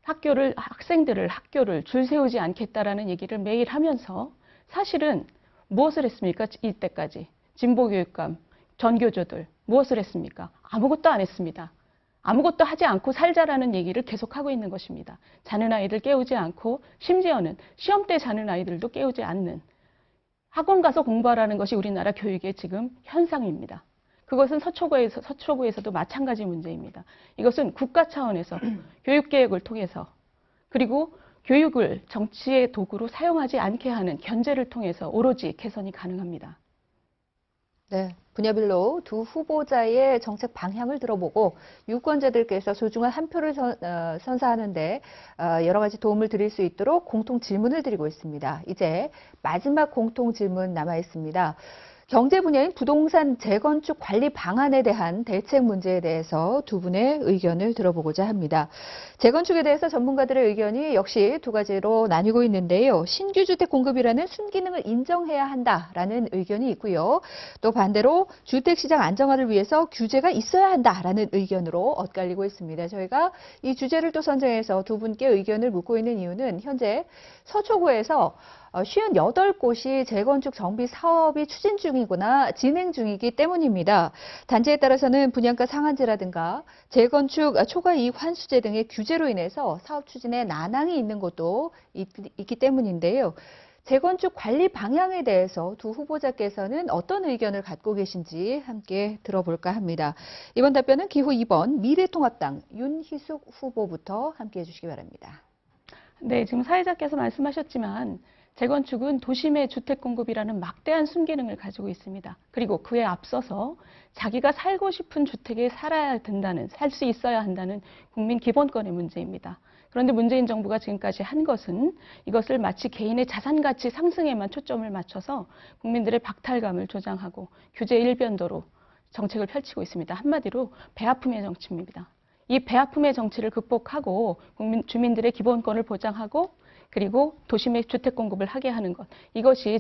학생들을 학교를 줄 세우지 않겠다라는 얘기를 매일 하면서 사실은 무엇을 했습니까? 이때까지 진보교육감, 전교조들 무엇을 했습니까? 아무것도 안 했습니다. 아무것도 하지 않고 살자라는 얘기를 계속하고 있는 것입니다. 자는 아이들 깨우지 않고 심지어는 시험 때 자는 아이들도 깨우지 않는 학원 가서 공부하라는 것이 우리나라 교육의 지금 현상입니다. 그것은 서초구에서도 마찬가지 문제입니다. 이것은 국가 차원에서 교육개혁을 통해서 그리고 교육을 정치의 도구로 사용하지 않게 하는 견제를 통해서 오로지 개선이 가능합니다.
네, 분야별로 두 후보자의 정책 방향을 들어보고 유권자들께서 소중한 한 표를 선사하는데 여러 가지 도움을 드릴 수 있도록 공통 질문을 드리고 있습니다. 이제 마지막 공통 질문 남아 있습니다. 경제 분야인 부동산 재건축 관리 방안에 대한 대책 문제에 대해서 두 분의 의견을 들어보고자 합니다. 재건축에 대해서 전문가들의 의견이 역시 두 가지로 나뉘고 있는데요. 신규 주택 공급이라는 순기능을 인정해야 한다라는 의견이 있고요. 또 반대로 주택시장 안정화를 위해서 규제가 있어야 한다라는 의견으로 엇갈리고 있습니다. 저희가 이 주제를 또 선정해서 두 분께 의견을 묻고 있는 이유는 현재 서초구에서 58곳이 재건축 정비 사업이 추진 중이거나 진행 중이기 때문입니다. 단지에 따라서는 분양가 상한제라든가 재건축 초과 이익 환수제 등의 규제로 인해서 사업 추진에 난항이 있는 곳도 있기 때문인데요. 재건축 관리 방향에 대해서 두 후보자께서는 어떤 의견을 갖고 계신지 함께 들어볼까 합니다. 이번 답변은 기호 2번 미래통합당 윤희숙 후보부터 함께 해주시기 바랍니다.
네, 지금 사회자께서 말씀하셨지만 재건축은 도심의 주택 공급이라는 막대한 순기능을 가지고 있습니다. 그리고 그에 앞서서 자기가 살고 싶은 주택에 살아야 된다는, 살 수 있어야 한다는 국민 기본권의 문제입니다. 그런데 문재인 정부가 지금까지 한 것은 이것을 마치 개인의 자산 가치 상승에만 초점을 맞춰서 국민들의 박탈감을 조장하고 규제 일변도로 정책을 펼치고 있습니다. 한마디로 배아픔의 정치입니다. 이 배아픔의 정치를 극복하고 주민들의 기본권을 보장하고 그리고 도심의 주택 공급을 하게 하는 것, 이것이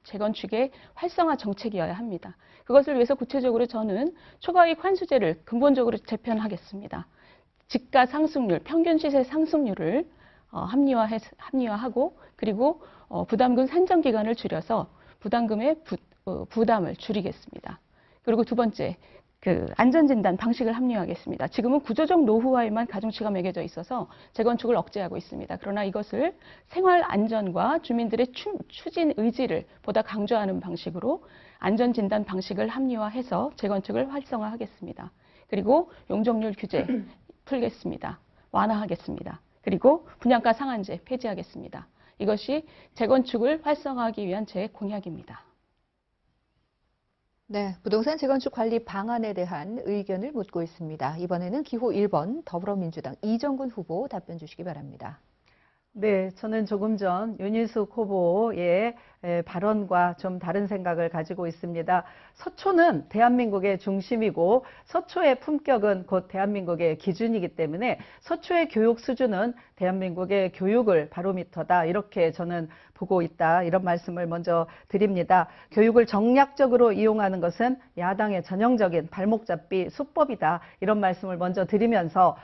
재건축의 활성화 정책이어야 합니다. 그것을 위해서 구체적으로 저는 초과이익 환수제를 근본적으로 재편하겠습니다. 집가 상승률, 평균 시세 상승률을 합리화하고 그리고 부담금 산정 기간을 줄여서 부담금의 부담을 줄이겠습니다. 그리고 두 번째, 안전진단 방식을 합리화하겠습니다. 지금은 구조적 노후화에만 가중치가 매겨져 있어서 재건축을 억제하고 있습니다. 그러나 이것을 생활 안전과 주민들의 추진 의지를 보다 강조하는 방식으로 안전진단 방식을 합리화해서 재건축을 활성화하겠습니다. 그리고 용적률 규제 풀겠습니다. 완화하겠습니다. 그리고 분양가 상한제 폐지하겠습니다. 이것이 재건축을 활성화하기 위한 제 공약입니다.
네, 부동산 재건축 관리 방안에 대한 의견을 묻고 있습니다. 이번에는 기호 1번 더불어민주당 이정근 후보 답변 주시기 바랍니다.
네, 저는 조금 전 윤희숙 후보의 발언과 좀 다른 생각을 가지고 있습니다. 서초는 대한민국의 중심이고 서초의 품격은 곧 대한민국의 기준이기 때문에 서초의 교육 수준은 대한민국의 교육을 바로미터다, 이렇게 저는 보고 있다, 이런 말씀을 먼저 드립니다. 교육을 정략적으로 이용하는 것은 야당의 전형적인 발목잡기 수법이다, 이런 말씀을 먼저 드리면서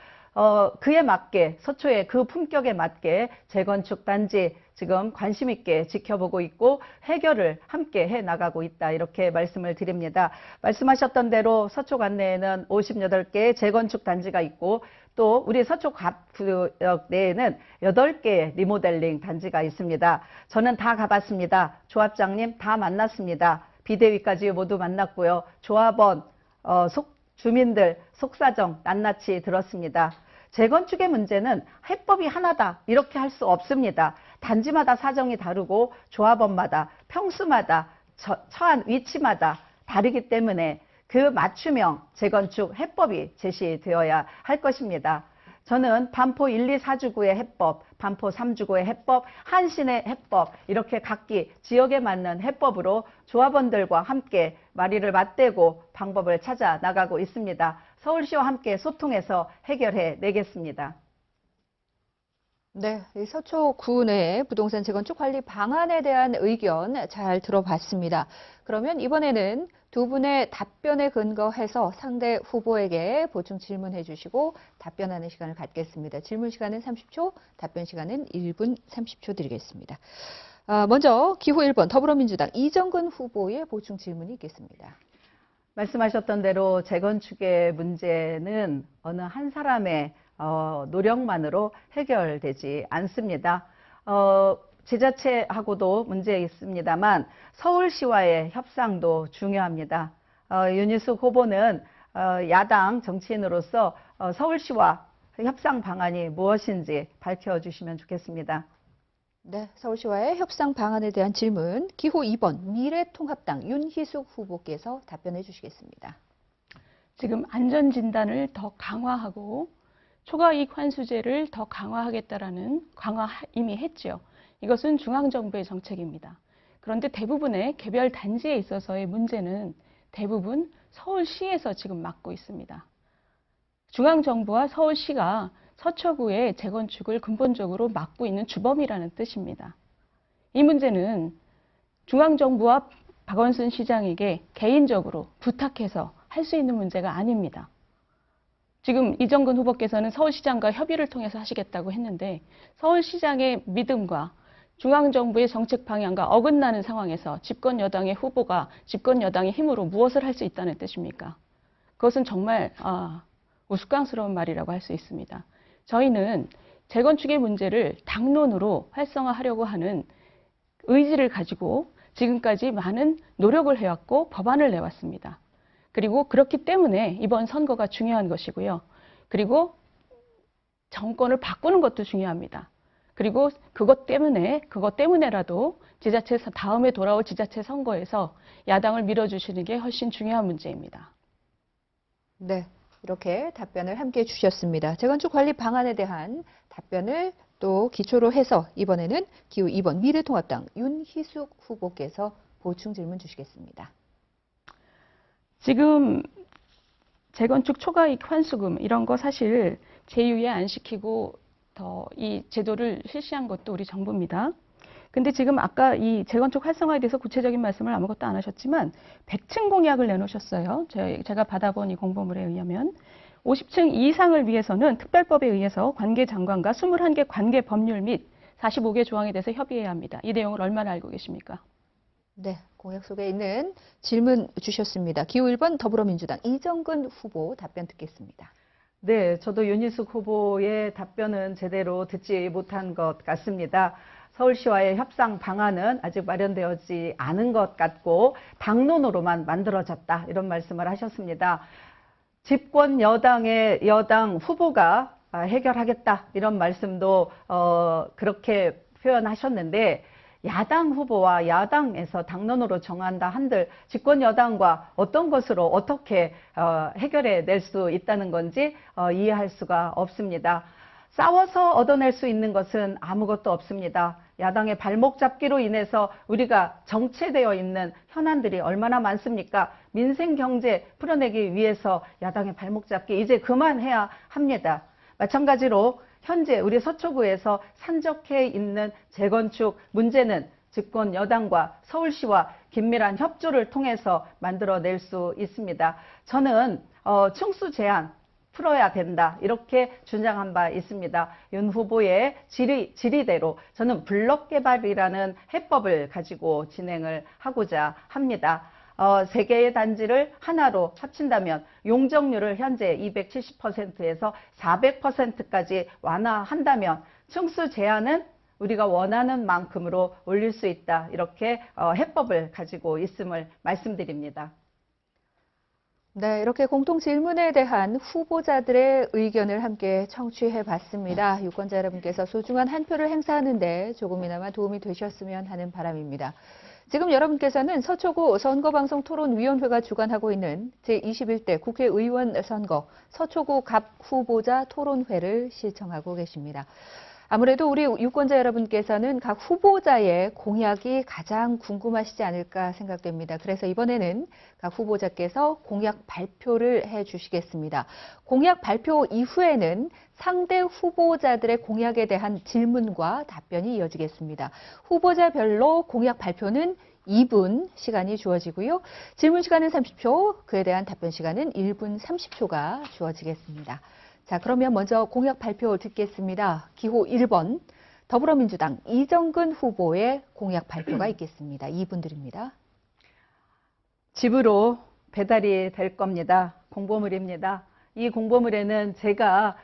그에 맞게, 서초의 그 품격에 맞게 재건축 단지 지금 관심 있게 지켜보고 있고 해결을 함께 해 나가고 있다, 이렇게 말씀을 드립니다. 말씀하셨던 대로 서초 관내에는 58개의 재건축 단지가 있고 또 우리 서초 갑구역 내에는 8개의 리모델링 단지가 있습니다. 저는 다 가봤습니다. 조합장님 다 만났습니다. 비대위까지 모두 만났고요. 조합원, 주민들 속사정 낱낱이 들었습니다. 재건축의 문제는 해법이 하나다, 이렇게 할 수 없습니다. 단지마다 사정이 다르고 조합원마다 평수마다 처한 위치마다 다르기 때문에 그 맞춤형 재건축 해법이 제시되어야 할 것입니다. 저는 반포 1, 2, 4주구의 해법, 반포 3주구의 해법, 한신의 해법, 이렇게 각기 지역에 맞는 해법으로 조합원들과 함께 마리를 맞대고 방법을 찾아 나가고 있습니다. 서울시와 함께 소통해서 해결해 내겠습니다.
네, 이 서초구 내 부동산 재건축 관리 방안에 대한 의견 잘 들어봤습니다. 그러면 이번에는 두 분의 답변에 근거해서 상대 후보에게 보충 질문해 주시고 답변하는 시간을 갖겠습니다. 질문 시간은 30초, 답변 시간은 1분 30초 드리겠습니다. 먼저 기호 1번 더불어민주당 이정근 후보의 보충 질문이 있겠습니다.
말씀하셨던 대로 재건축의 문제는 어느 한 사람의 노력만으로 해결되지 않습니다. 지자체하고도 문제 있습니다만 서울시와의 협상도 중요합니다. 윤희숙 후보는 야당 정치인으로서 서울시와 협상 방안이 무엇인지 밝혀주시면 좋겠습니다.
네, 서울시와의 협상 방안에 대한 질문 기호 2번 미래통합당 윤희숙 후보께서 답변해 주시겠습니다.
지금 안전진단을 더 강화하고 초과이익 환수제를 더 강화하겠다라는 강화 이미 했죠. 이것은 중앙정부의 정책입니다. 그런데 대부분의 개별 단지에 있어서의 문제는 대부분 서울시에서 지금 맡고 있습니다. 중앙정부와 서울시가 서초구의 재건축을 근본적으로 맡고 있는 주범이라는 뜻입니다. 이 문제는 중앙정부와 박원순 시장에게 개인적으로 부탁해서 할 수 있는 문제가 아닙니다. 지금 이정근 후보께서는 서울시장과 협의를 통해서 하시겠다고 했는데 서울시장의 믿음과 중앙정부의 정책 방향과 어긋나는 상황에서 집권 여당의 후보가 집권 여당의 힘으로 무엇을 할 수 있다는 뜻입니까? 그것은 정말 우스꽝스러운 말이라고 할 수 있습니다. 저희는 재건축의 문제를 당론으로 활성화하려고 하는 의지를 가지고 지금까지 많은 노력을 해왔고 법안을 내왔습니다. 그리고 그렇기 때문에 이번 선거가 중요한 것이고요. 그리고 정권을 바꾸는 것도 중요합니다. 그리고 그것 때문에라도 지자체 다음에 돌아올 지자체 선거에서 야당을 밀어주시는 게 훨씬 중요한 문제입니다.
네, 이렇게 답변을 함께 주셨습니다. 재건축 관리 방안에 대한 답변을 또 기초로 해서 이번에는 기호 2번 미래통합당 윤희숙 후보께서 보충 질문 주시겠습니다.
지금 재건축 초과이익 환수금 이런 거 사실 제휴에 안 시키고 더 이 제도를 실시한 것도 우리 정부입니다. 근데 지금 아까 이 재건축 활성화에 대해서 구체적인 말씀을 아무것도 안 하셨지만 100층 공약을 내놓으셨어요. 제가 받아본 이 공보물에 의하면 50층 이상을 위해서는 특별법에 의해서 관계 장관과 21개 관계 법률 및 45개 조항에 대해서 협의해야 합니다. 이 내용을 얼마나 알고 계십니까?
네, 공약 속에 있는 질문 주셨습니다. 기호 1번 더불어민주당 이정근 후보 답변 듣겠습니다.
네, 저도 윤희숙 후보의 답변은 제대로 듣지 못한 것 같습니다. 서울시와의 협상 방안은 아직 마련되어지 않은 것 같고 당론으로만 만들어졌다 이런 말씀을 하셨습니다. 집권 여당 후보가 해결하겠다 이런 말씀도 그렇게 표현하셨는데 야당 후보와 야당에서 당론으로 정한다 한들 집권 여당과 어떤 것으로 어떻게 해결해 낼 수 있다는 건지 이해할 수가 없습니다. 싸워서 얻어낼 수 있는 것은 아무것도 없습니다. 야당의 발목 잡기로 인해서 우리가 정체되어 있는 현안들이 얼마나 많습니까? 민생 경제 풀어내기 위해서 야당의 발목 잡기 이제 그만해야 합니다. 마찬가지로 현재 우리 서초구에서 산적해 있는 재건축 문제는 집권 여당과 서울시와 긴밀한 협조를 통해서 만들어낼 수 있습니다. 저는 층수 제한 풀어야 된다 이렇게 주장한 바 있습니다. 윤 후보의 질의대로 저는 블록 개발이라는 해법을 가지고 진행을 하고자 합니다. 3개의 단지를 하나로 합친다면 용적률을 현재 270%에서 400%까지 완화한다면 층수 제한은 우리가 원하는 만큼으로 올릴 수 있다. 이렇게 해법을 가지고 있음을 말씀드립니다.
네, 이렇게 공통 질문에 대한 후보자들의 의견을 함께 청취해 봤습니다. 유권자 여러분께서 소중한 한 표를 행사하는데 조금이나마 도움이 되셨으면 하는 바람입니다. 지금 여러분께서는 서초구 선거방송토론위원회가 주관하고 있는 제21대 국회의원 선거 서초구 갑 후보자 토론회를 시청하고 계십니다. 아무래도 우리 유권자 여러분께서는 각 후보자의 공약이 가장 궁금하시지 않을까 생각됩니다. 그래서 이번에는 각 후보자께서 공약 발표를 해주시겠습니다. 공약 발표 이후에는 상대 후보자들의 공약에 대한 질문과 답변이 이어지겠습니다. 후보자별로 공약 발표는 2분 시간이 주어지고요. 질문 시간은 30초, 그에 대한 답변 시간은 1분 30초가 주어지겠습니다. 자, 그러면 먼저 공약 발표 듣겠습니다. 기호 1번 더불어민주당 이정근 후보의 공약 발표가 있겠습니다. 2분 드립니다.
집으로 배달이 될 겁니다. 공보물입니다. 이 공보물에는 제가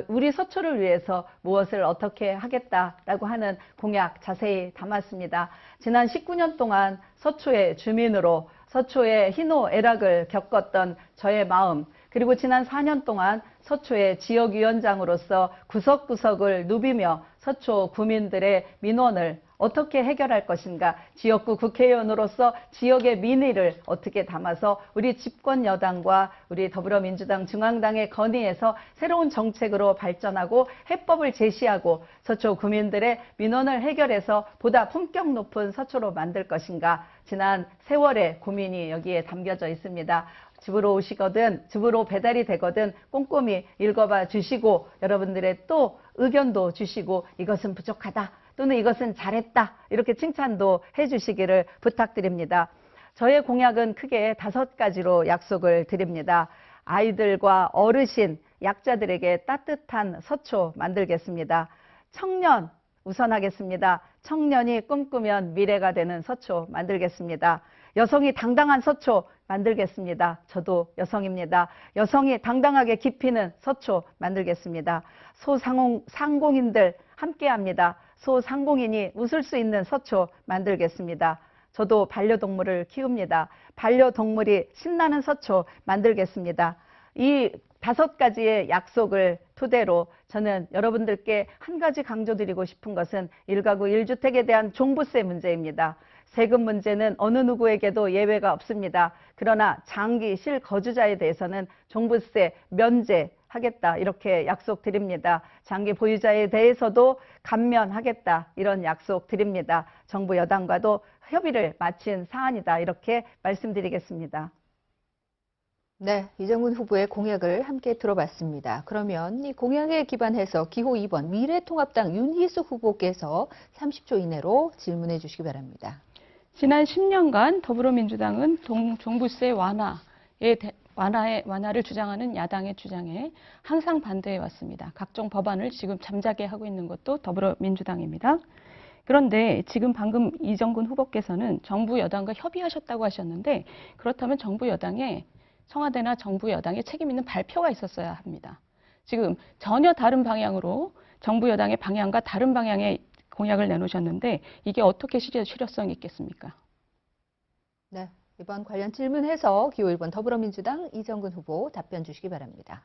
우리 서초를 위해서 무엇을 어떻게 하겠다라고 하는 공약 자세히 담았습니다. 지난 19년 동안 서초의 주민으로 서초의 희노애락을 겪었던 저의 마음, 그리고 지난 4년 동안 서초의 지역위원장으로서 구석구석을 누비며 서초 구민들의 민원을 어떻게 해결할 것인가, 지역구 국회의원으로서 지역의 민의를 어떻게 담아서 우리 집권 여당과 우리 더불어민주당 중앙당의 건의에서 새로운 정책으로 발전하고 해법을 제시하고 서초 구민들의 민원을 해결해서 보다 품격 높은 서초로 만들 것인가, 지난 세월의 고민이 여기에 담겨져 있습니다. 집으로 오시거든, 집으로 배달이 되거든 꼼꼼히 읽어봐 주시고 여러분들의 또 의견도 주시고 이것은 부족하다 또는 이것은 잘했다 이렇게 칭찬도 해주시기를 부탁드립니다. 저의 공약은 크게 5가지로 약속을 드립니다. 아이들과 어르신, 약자들에게 따뜻한 서초 만들겠습니다. 청년 우선하겠습니다. 청년이 꿈꾸면 미래가 되는 서초 만들겠습니다. 여성이 당당한 서초 만들겠습니다. 저도 여성입니다. 여성이 당당하게 깊이는 서초 만들겠습니다. 소상공인들 함께합니다. 소상공인이 웃을 수 있는 서초 만들겠습니다. 저도 반려동물을 키웁니다. 반려동물이 신나는 서초 만들겠습니다. 이 5가지의 약속을 토대로 저는 여러분들께 한 가지 강조드리고 싶은 것은 1가구 1주택에 대한 종부세 문제입니다. 세금 문제는 어느 누구에게도 예외가 없습니다. 그러나 장기 실거주자에 대해서는 종부세 면제하겠다 이렇게 약속드립니다. 장기 보유자에 대해서도 감면하겠다 이런 약속드립니다. 정부 여당과도 협의를 마친 사안이다 이렇게 말씀드리겠습니다.
네, 이정근 후보의 공약을 함께 들어봤습니다. 그러면 이 공약에 기반해서 기호 2번 미래통합당 윤희숙 후보께서 30초 이내로 질문해 주시기 바랍니다.
지난 10년간 더불어민주당은 종부세 완화를 주장하는 야당의 주장에 항상 반대해 왔습니다. 각종 법안을 지금 잠자게 하고 있는 것도 더불어민주당입니다. 그런데 지금 방금 이정근 후보께서는 정부 여당과 협의하셨다고 하셨는데 그렇다면 정부 여당에 청와대나 정부 여당의 책임 있는 발표가 있었어야 합니다. 지금 전혀 다른 방향으로 정부 여당의 방향과 다른 방향의 공약을 내놓으셨는데 이게 어떻게 실효성이 있겠습니까?
네, 이번 관련 질문해서 기호 1번 더불어민주당 이정근 후보 답변 주시기 바랍니다.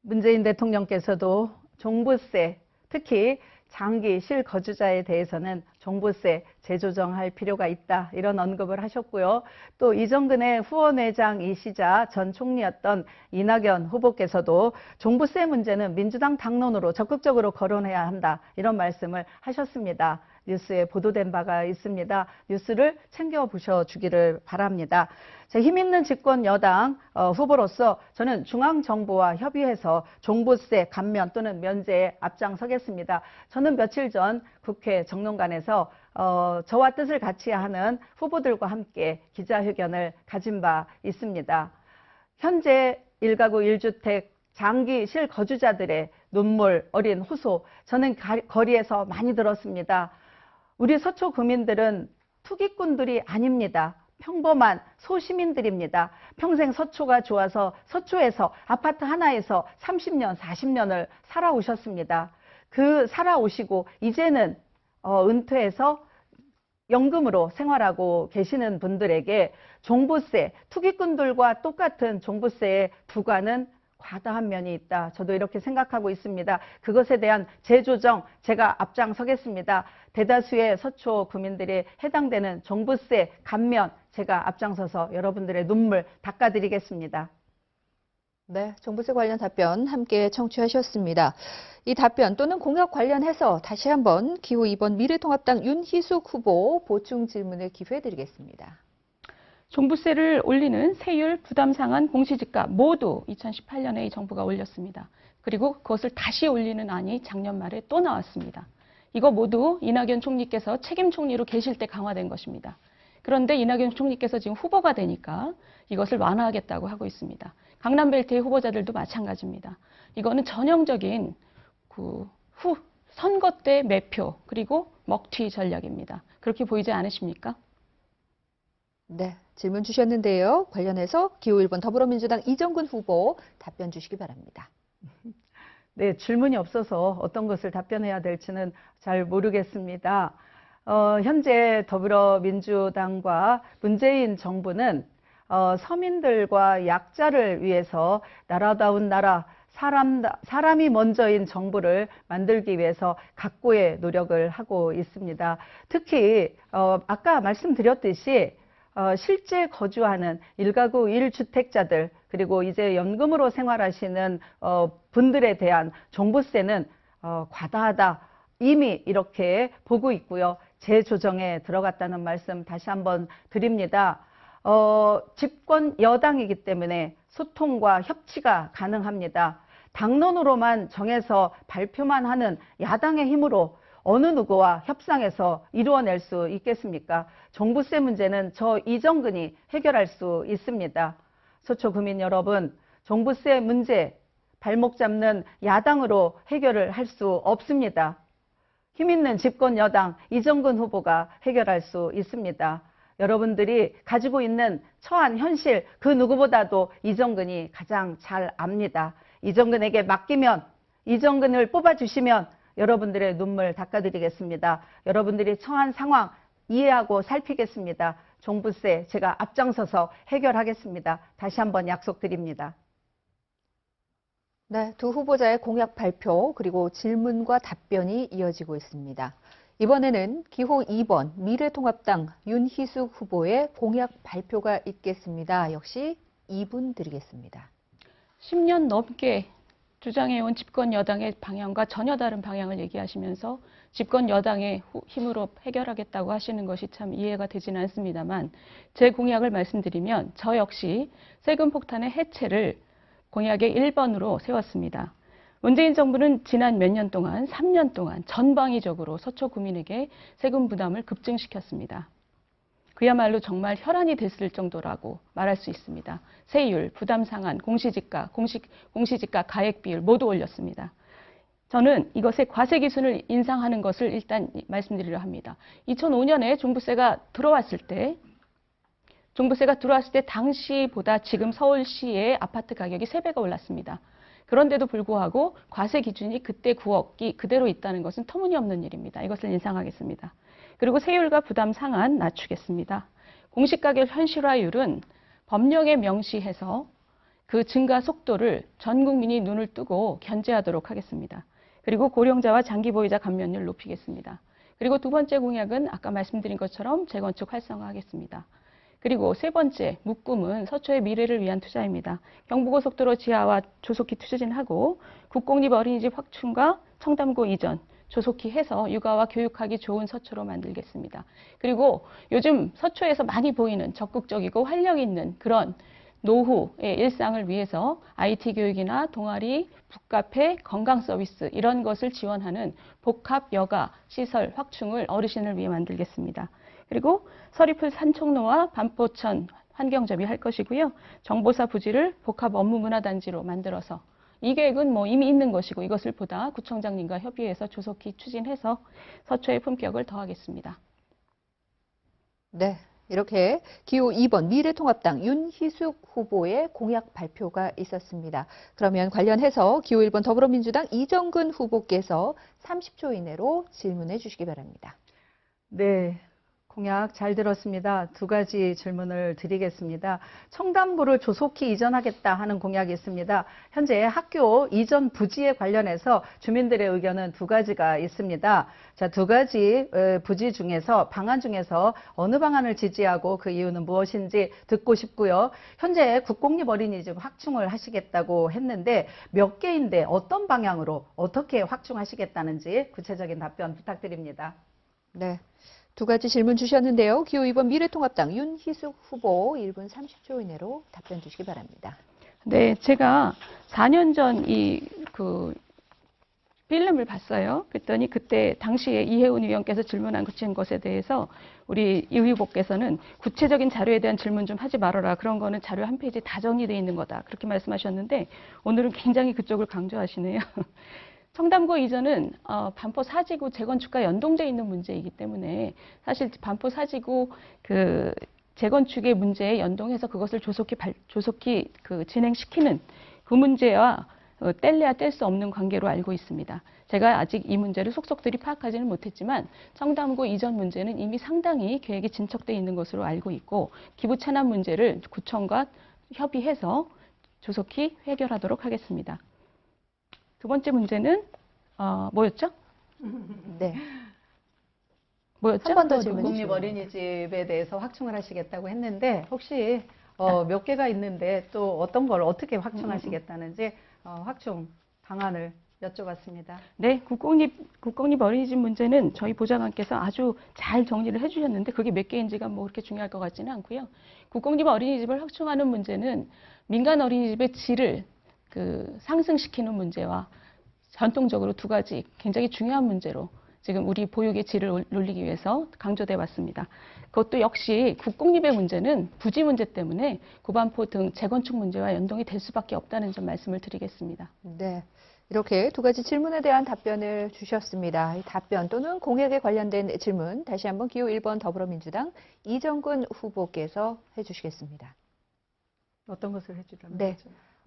문재인 대통령께서도 종부세, 특히 장기 실거주자에 대해서는 종부세 재조정할 필요가 있다 이런 언급을 하셨고요. 또 이정근의 후원회장이시자 전 총리였던 이낙연 후보께서도 종부세 문제는 민주당 당론으로 적극적으로 거론해야 한다 이런 말씀을 하셨습니다. 뉴스에 보도된 바가 있습니다. 뉴스를 챙겨보셔 주기를 바랍니다. 힘 있는 집권 여당 후보로서 저는 중앙정부와 협의해서 종부세 감면 또는 면제에 앞장서겠습니다. 저는 며칠 전 국회 정론관에서 저와 뜻을 같이 하는 후보들과 함께 기자회견을 가진 바 있습니다. 현재 1가구 1주택 장기 실거주자들의 눈물 어린 호소 저는 거리에서 많이 들었습니다. 우리 서초 구민들은 투기꾼들이 아닙니다. 평범한 소시민들입니다. 평생 서초가 좋아서 서초에서 아파트 하나에서 30년, 40년을 살아오셨습니다. 그 살아오시고 이제는 은퇴해서 연금으로 생활하고 계시는 분들에게 종부세, 투기꾼들과 똑같은 종부세의 부과는 과다한 면이 있다. 저도 이렇게 생각하고 있습니다. 그것에 대한 재조정 제가 앞장서겠습니다. 대다수의 서초 구민들이 해당되는 종부세 감면 제가 앞장서서 여러분들의 눈물 닦아드리겠습니다.
네, 종부세 관련 답변 함께 청취하셨습니다. 이 답변 또는 공약 관련해서 다시 한번 기호 2번 미래통합당 윤희숙 후보 보충 질문을 기회해 드리겠습니다.
종부세를 올리는 세율, 부담 상한, 공시지가 모두 2018년에 이 정부가 올렸습니다. 그리고 그것을 다시 올리는 안이 작년 말에 또 나왔습니다. 이거 모두 이낙연 총리께서 책임 총리로 계실 때 강화된 것입니다. 그런데 이낙연 총리께서 지금 후보가 되니까 이것을 완화하겠다고 하고 있습니다. 강남벨트의 후보자들도 마찬가지입니다. 이거는 전형적인 선거 때 매표 그리고 먹튀 전략입니다. 그렇게 보이지 않으십니까?
네, 질문 주셨는데요. 관련해서 기호 1번 더불어민주당 이정근 후보 답변 주시기 바랍니다.
네, 질문이 없어서 어떤 것을 답변해야 될지는 잘 모르겠습니다. 현재 더불어민주당과 문재인 정부는 서민들과 약자를 위해서 나라다운 나라, 사람이 먼저인 정부를 만들기 위해서 각고의 노력을 하고 있습니다. 특히 아까 말씀드렸듯이 실제 거주하는 1가구 1주택자들 그리고 이제 연금으로 생활하시는 분들에 대한 종부세는 과다하다 이미 이렇게 보고 있고요. 재조정에 들어갔다는 말씀 다시 한번 드립니다. 집권 여당이기 때문에 소통과 협치가 가능합니다. 당론으로만 정해서 발표만 하는 야당의 힘으로 어느 누구와 협상해서 이루어낼 수 있겠습니까? 종부세 문제는 저 이정근이 해결할 수 있습니다. 서초구민 여러분, 종부세 문제 발목 잡는 야당으로 해결을 할 수 없습니다. 힘있는 집권 여당 이정근 후보가 해결할 수 있습니다. 여러분들이 가지고 있는 처한 현실 그 누구보다도 이정근이 가장 잘 압니다. 이정근에게 맡기면, 이정근을 뽑아주시면 여러분들의 눈물 닦아드리겠습니다. 여러분들이 처한 상황 이해하고 살피겠습니다. 종부세 제가 앞장서서 해결하겠습니다. 다시 한번 약속드립니다.
네, 두 후보자의 공약 발표 그리고 질문과 답변이 이어지고 있습니다. 이번에는 기호 2번 미래통합당 윤희숙 후보의 공약 발표가 있겠습니다. 역시 2분 드리겠습니다.
10년 넘게 주장해온 집권 여당의 방향과 전혀 다른 방향을 얘기하시면서 집권 여당의 힘으로 해결하겠다고 하시는 것이 참 이해가 되지는 않습니다만 제 공약을 말씀드리면 저 역시 세금 폭탄의 해체를 공약의 1번으로 세웠습니다. 문재인 정부는 지난 몇 년 동안, 3년 동안 전방위적으로 서초 구민에게 세금 부담을 급증시켰습니다. 그야말로 정말 혈안이 됐을 정도라고 말할 수 있습니다. 세율, 부담 상한, 공시지가, 공시지가 가액 비율 모두 올렸습니다. 저는 이것의 과세 기준을 인상하는 것을 일단 말씀드리려 합니다. 2005년에 종부세가 들어왔을 때 당시보다 지금 서울시의 아파트 가격이 3배가 올랐습니다. 그런데도 불구하고 과세 기준이 그때 9억이 그대로 있다는 것은 터무니없는 일입니다. 이것을 인상하겠습니다. 그리고 세율과 부담 상한 낮추겠습니다. 공시가격 현실화율은 법령에 명시해서 그 증가 속도를 전 국민이 눈을 뜨고 견제하도록 하겠습니다. 그리고 고령자와 장기보유자 감면율 높이겠습니다. 그리고 두 번째 공약은 아까 말씀드린 것처럼 재건축 활성화하겠습니다. 그리고 세 번째 묶음은 서초의 미래를 위한 투자입니다. 경부고속도로 지하화 조속히 추진하고 국공립 어린이집 확충과 청담고 이전 조속히 해서 육아와 교육하기 좋은 서초로 만들겠습니다. 그리고 요즘 서초에서 많이 보이는 적극적이고 활력 있는 그런 노후의 일상을 위해서 IT 교육이나 동아리, 북카페, 건강 서비스 이런 것을 지원하는 복합 여가 시설 확충을 어르신을 위해 만들겠습니다. 그리고 서리풀 산총로와 반포천 환경점이 할 것이고요. 정보사 부지를 복합 업무문화단지로 만들어서 이 계획은 뭐 이미 있는 것이고 이것을 보다 구청장님과 협의해서 조속히 추진해서 서초의 품격을 더하겠습니다.
네, 이렇게 기호 2번 미래통합당 윤희숙 후보의 공약 발표가 있었습니다. 그러면 관련해서 기호 1번 더불어민주당 이정근 후보께서 30초 이내로 질문해 주시기 바랍니다.
네. 공약 잘 들었습니다. 두 가지 질문을 드리겠습니다. 청담구를 조속히 이전하겠다 하는 공약이 있습니다. 현재 학교 이전 부지에 관련해서 주민들의 의견은 두 가지가 있습니다. 자, 두 가지 부지 중에서 방안 중에서 어느 방안을 지지하고 그 이유는 무엇인지 듣고 싶고요. 현재 국공립 어린이집 확충을 하시겠다고 했는데 몇 개인데 어떤 방향으로 어떻게 확충하시겠다는지 구체적인 답변 부탁드립니다.
네. 두 가지 질문 주셨는데요. 기호 2번 미래통합당 윤희숙 후보 1분 30초 이내로 답변 주시기 바랍니다.
네, 제가 4년 전 그 필름을 봤어요. 그랬더니 그때 당시에 이혜훈 의원께서 질문한 것에 대해서 우리 이 후보께서는 구체적인 자료에 대한 질문 좀 하지 말아라. 그런 거는 자료 한 페이지 다 정리되어 있는 거다. 그렇게 말씀하셨는데 오늘은 굉장히 그쪽을 강조하시네요. 청담고 이전은 반포 사지구 재건축과 연동되어 있는 문제이기 때문에 사실 반포 사지구 그 재건축의 문제에 연동해서 그것을 조속히 그 진행시키는 그 문제와 뗄래야 뗄 수 없는 관계로 알고 있습니다. 제가 아직 이 문제를 속속들이 파악하지는 못했지만 청담고 이전 문제는 이미 상당히 계획이 진척되어 있는 것으로 알고 있고 기부 체납 문제를 구청과 협의해서 조속히 해결하도록 하겠습니다. 두 번째 문제는 뭐였죠?
네.
뭐였죠?
한 번 더
또
질문
국공립
주시면
어린이집에 대해서 확충을 하시겠다고 했는데 혹시 몇 개가 있는데 또 어떤 걸 어떻게 확충하시겠다는지 확충 방안을 여쭤봤습니다.
네, 국공립 어린이집 문제는 저희 보좌관께서 아주 잘 정리를 해주셨는데 그게 몇 개인지가 뭐 그렇게 중요할 것 같지는 않고요. 국공립 어린이집을 확충하는 문제는 민간 어린이집의 질을 상승시키는 문제와 전통적으로 두 가지 굉장히 중요한 문제로 지금 우리 보육의 질을 올리기 위해서 강조돼 왔습니다. 그것도 역시 국공립의 문제는 부지 문제 때문에 구반포 등 재건축 문제와 연동이 될 수밖에 없다는 점 말씀을 드리겠습니다.
네. 이렇게 두 가지 질문에 대한 답변을 주셨습니다. 이 답변 또는 공약에 관련된 질문 다시 한번 기호 1번 더불어민주당 이정근 후보께서 해주시겠습니다.
어떤 것을 해주려면
네.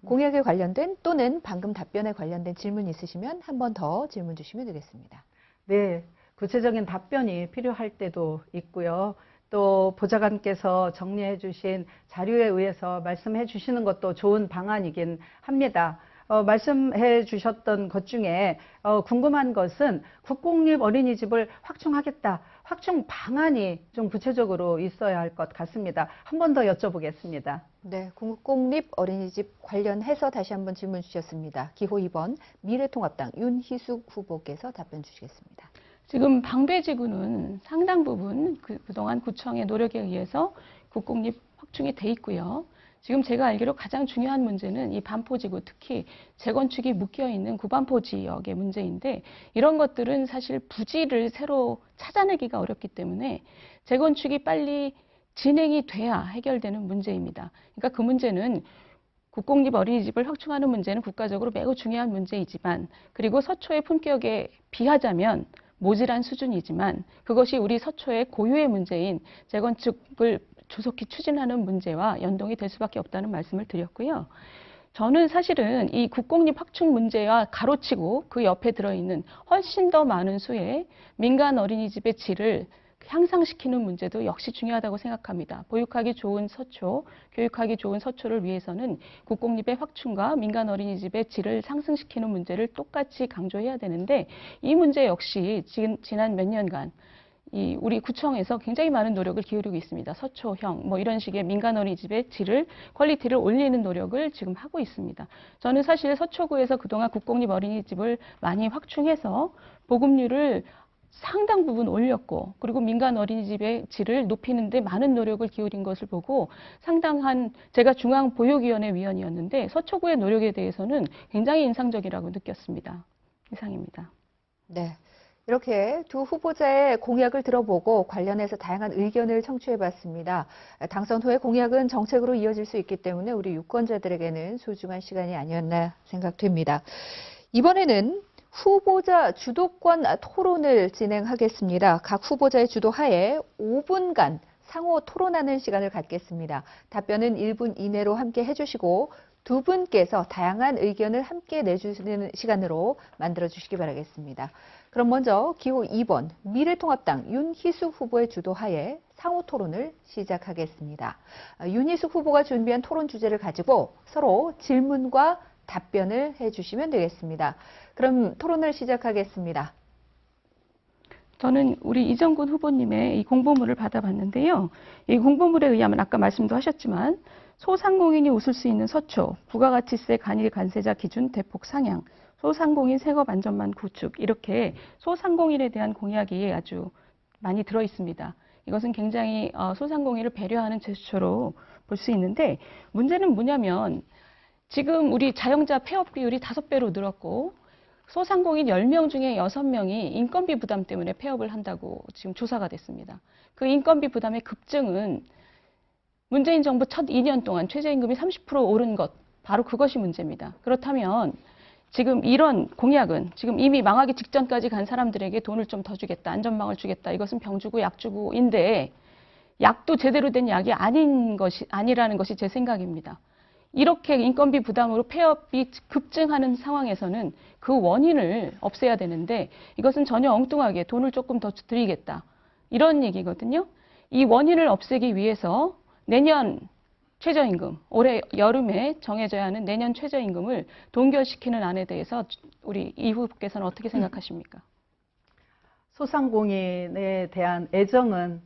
공약에 관련된 또는 방금 답변에 관련된 질문 있으시면 한 번 더 질문 주시면 되겠습니다.
네, 구체적인 답변이 필요할 때도 있고요. 또 보좌관께서 정리해 주신 자료에 의해서 말씀해 주시는 것도 좋은 방안이긴 합니다. 말씀해 주셨던 것 중에 궁금한 것은 국공립 어린이집을 확충하겠다. 확충 방안이 좀 구체적으로 있어야 할 것 같습니다. 한 번 더 여쭤보겠습니다.
네, 국공립 어린이집 관련해서 다시 한번 질문 주셨습니다. 기호 2번 미래통합당 윤희숙 후보께서 답변 주시겠습니다.
지금 방배지구는 상당 부분 그동안 구청의 노력에 의해서 국공립 확충이 돼 있고요. 지금 제가 알기로 가장 중요한 문제는 이 반포지구, 특히 재건축이 묶여있는 구반포 지역의 문제인데 이런 것들은 사실 부지를 새로 찾아내기가 어렵기 때문에 재건축이 빨리 진행이 돼야 해결되는 문제입니다. 그러니까 그 문제는 국공립 어린이집을 확충하는 문제는 국가적으로 매우 중요한 문제이지만 그리고 서초의 품격에 비하자면 모질한 수준이지만 그것이 우리 서초의 고유의 문제인 재건축을 조속히 추진하는 문제와 연동이 될 수밖에 없다는 말씀을 드렸고요. 저는 사실은 이 국공립 확충 문제와 가로치고 그 옆에 들어있는 훨씬 더 많은 수의 민간 어린이집의 질을 향상시키는 문제도 역시 중요하다고 생각합니다. 보육하기 좋은 서초, 교육하기 좋은 서초를 위해서는 국공립의 확충과 민간 어린이집의 질을 상승시키는 문제를 똑같이 강조해야 되는데 이 문제 역시 지난 몇 년간 우리 구청에서 굉장히 많은 노력을 기울이고 있습니다. 서초형 뭐 이런 식의 민간 어린이집의 질을 퀄리티를 올리는 노력을 지금 하고 있습니다. 저는 사실 서초구에서 그동안 국공립 어린이집을 많이 확충해서 보급률을 상당 부분 올렸고 그리고 민간 어린이집의 질을 높이는 데 많은 노력을 기울인 것을 보고 상당한 제가 중앙보육위원회 위원이었는데 서초구의 노력에 대해서는 굉장히 인상적이라고 느꼈습니다. 이상입니다.
네. 이렇게 두 후보자의 공약을 들어보고 관련해서 다양한 의견을 청취해봤습니다. 당선 후에 공약은 정책으로 이어질 수 있기 때문에 우리 유권자들에게는 소중한 시간이 아니었나 생각됩니다. 이번에는 후보자 주도권 토론을 진행하겠습니다. 각 후보자의 주도하에 5분간 상호 토론하는 시간을 갖겠습니다. 답변은 1분 이내로 함께 해주시고 두 분께서 다양한 의견을 함께 내주시는 시간으로 만들어주시기 바라겠습니다. 그럼 먼저 기호 2번 미래통합당 윤희숙 후보의 주도하에 상호 토론을 시작하겠습니다. 윤희숙 후보가 준비한 토론 주제를 가지고 서로 질문과 답변을 해주시면 되겠습니다. 그럼 토론을 시작하겠습니다.
저는 우리 이정근 후보님의 이 공보물을 받아봤는데요. 이 공보물에 의하면 아까 말씀도 하셨지만 소상공인이 웃을 수 있는 서초, 부가가치세 간이 관세자 기준 대폭 상향, 소상공인 생업 안전망 구축 이렇게 소상공인에 대한 공약이 아주 많이 들어 있습니다. 이것은 굉장히 소상공인을 배려하는 제스처로 볼 수 있는데 문제는 뭐냐면 지금 우리 자영자 폐업 비율이 5배로 늘었고 소상공인 10명 중에 6명이 인건비 부담 때문에 폐업을 한다고 지금 조사가 됐습니다. 그 인건비 부담의 급증은 문재인 정부 첫 2년 동안 최저임금이 30% 오른 것, 바로 그것이 문제입니다. 그렇다면 지금 이런 공약은 지금 이미 망하기 직전까지 간 사람들에게 돈을 좀 더 주겠다, 안전망을 주겠다. 이것은 병 주고 약 주고인데 약도 제대로 된 약이 아니라는 것이 제 생각입니다. 이렇게 인건비 부담으로 폐업이 급증하는 상황에서는 그 원인을 없애야 되는데 이것은 전혀 엉뚱하게 돈을 조금 더 드리겠다. 이런 얘기거든요. 이 원인을 없애기 위해서 내년 최저임금, 올해 여름에 정해져야 하는 내년 최저임금을 동결시키는 안에 대해서 우리 이 후보께서는 어떻게 생각하십니까?
소상공인에 대한 애정은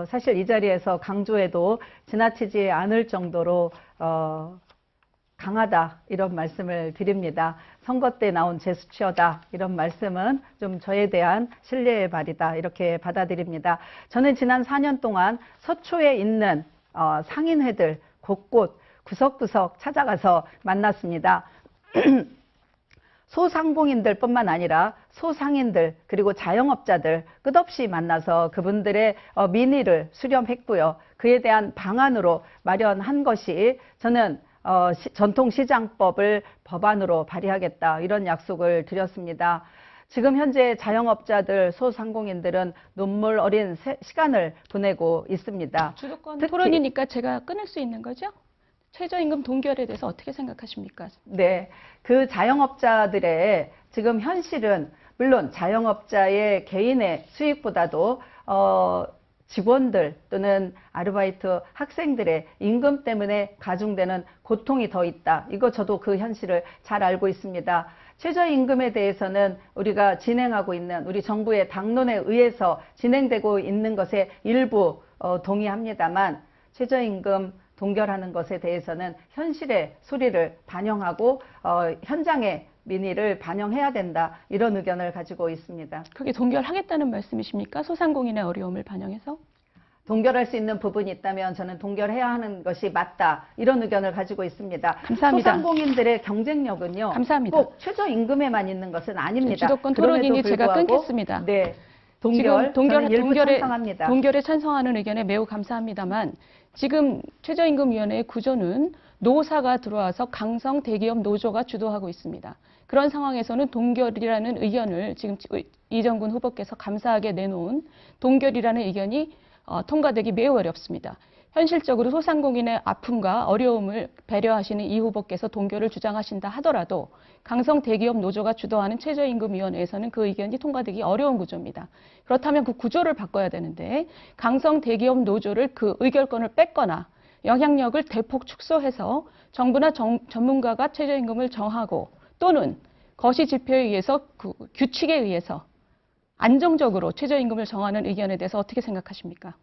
사실 이 자리에서 강조해도 지나치지 않을 정도로 강하다, 이런 말씀을 드립니다. 선거 때 나온 제스처다, 이런 말씀은 좀 저에 대한 신뢰의 발이다, 이렇게 받아들입니다. 저는 지난 4년 동안 서초에 있는 상인회들 곳곳 구석구석 찾아가서 만났습니다. 소상공인들뿐만 아니라 소상인들 그리고 자영업자들 끝없이 만나서 그분들의 민의를 수렴했고요. 그에 대한 방안으로 마련한 것이 저는 전통시장법을 법안으로 발의하겠다, 이런 약속을 드렸습니다. 지금 현재 자영업자들, 소상공인들은 눈물 어린 시간을 보내고 있습니다.
주도권
특히,
토론이니까 제가 끊을 수 있는 거죠? 최저임금 동결에 대해서 어떻게 생각하십니까?
네, 그 자영업자들의 지금 현실은 물론 자영업자의 개인의 수익보다도 직원들 또는 아르바이트 학생들의 임금 때문에 가중되는 고통이 더 있다. 이거 저도 그 현실을 잘 알고 있습니다. 최저임금에 대해서는 우리가 진행하고 있는 우리 정부의 당론에 의해서 진행되고 있는 것에 일부 동의합니다만, 최저임금 동결하는 것에 대해서는 현실의 소리를 반영하고 현장의 민의를 반영해야 된다, 이런 의견을 가지고 있습니다.
그게 동결하겠다는 말씀이십니까? 소상공인의 어려움을 반영해서?
동결할 수 있는 부분이 있다면 저는 동결해야 하는 것이 맞다, 이런 의견을 가지고 있습니다.
감사합니다.
소상공인들의 경쟁력은요,
감사합니다.
꼭 최저임금에만 있는 것은 아닙니다.
주도권
그럼에도
토론이니 제가
불구하고,
끊겠습니다.
네,
지금
저는 일부 찬성합니다.
동결에 찬성하는 의견에 매우 감사합니다만, 지금 최저임금위원회의 구조는 노사가 들어와서 강성 대기업 노조가 주도하고 있습니다. 그런 상황에서는 동결이라는 의견을 지금 이정근 후보께서 감사하게 내놓은 동결이라는 의견이 통과되기 매우 어렵습니다. 현실적으로 소상공인의 아픔과 어려움을 배려하시는 이 후보께서 동결을 주장하신다 하더라도 강성 대기업 노조가 주도하는 최저임금위원회에서는 그 의견이 통과되기 어려운 구조입니다. 그렇다면 그 구조를 바꿔야 되는데, 강성 대기업 노조를 그 의결권을 뺏거나 영향력을 대폭 축소해서 정부나 전문가가 최저임금을 정하고, 또는 거시지표에 의해서 그 규칙에 의해서 안정적으로 최저임금을 정하는 의견에 대해서 어떻게 생각하십니까?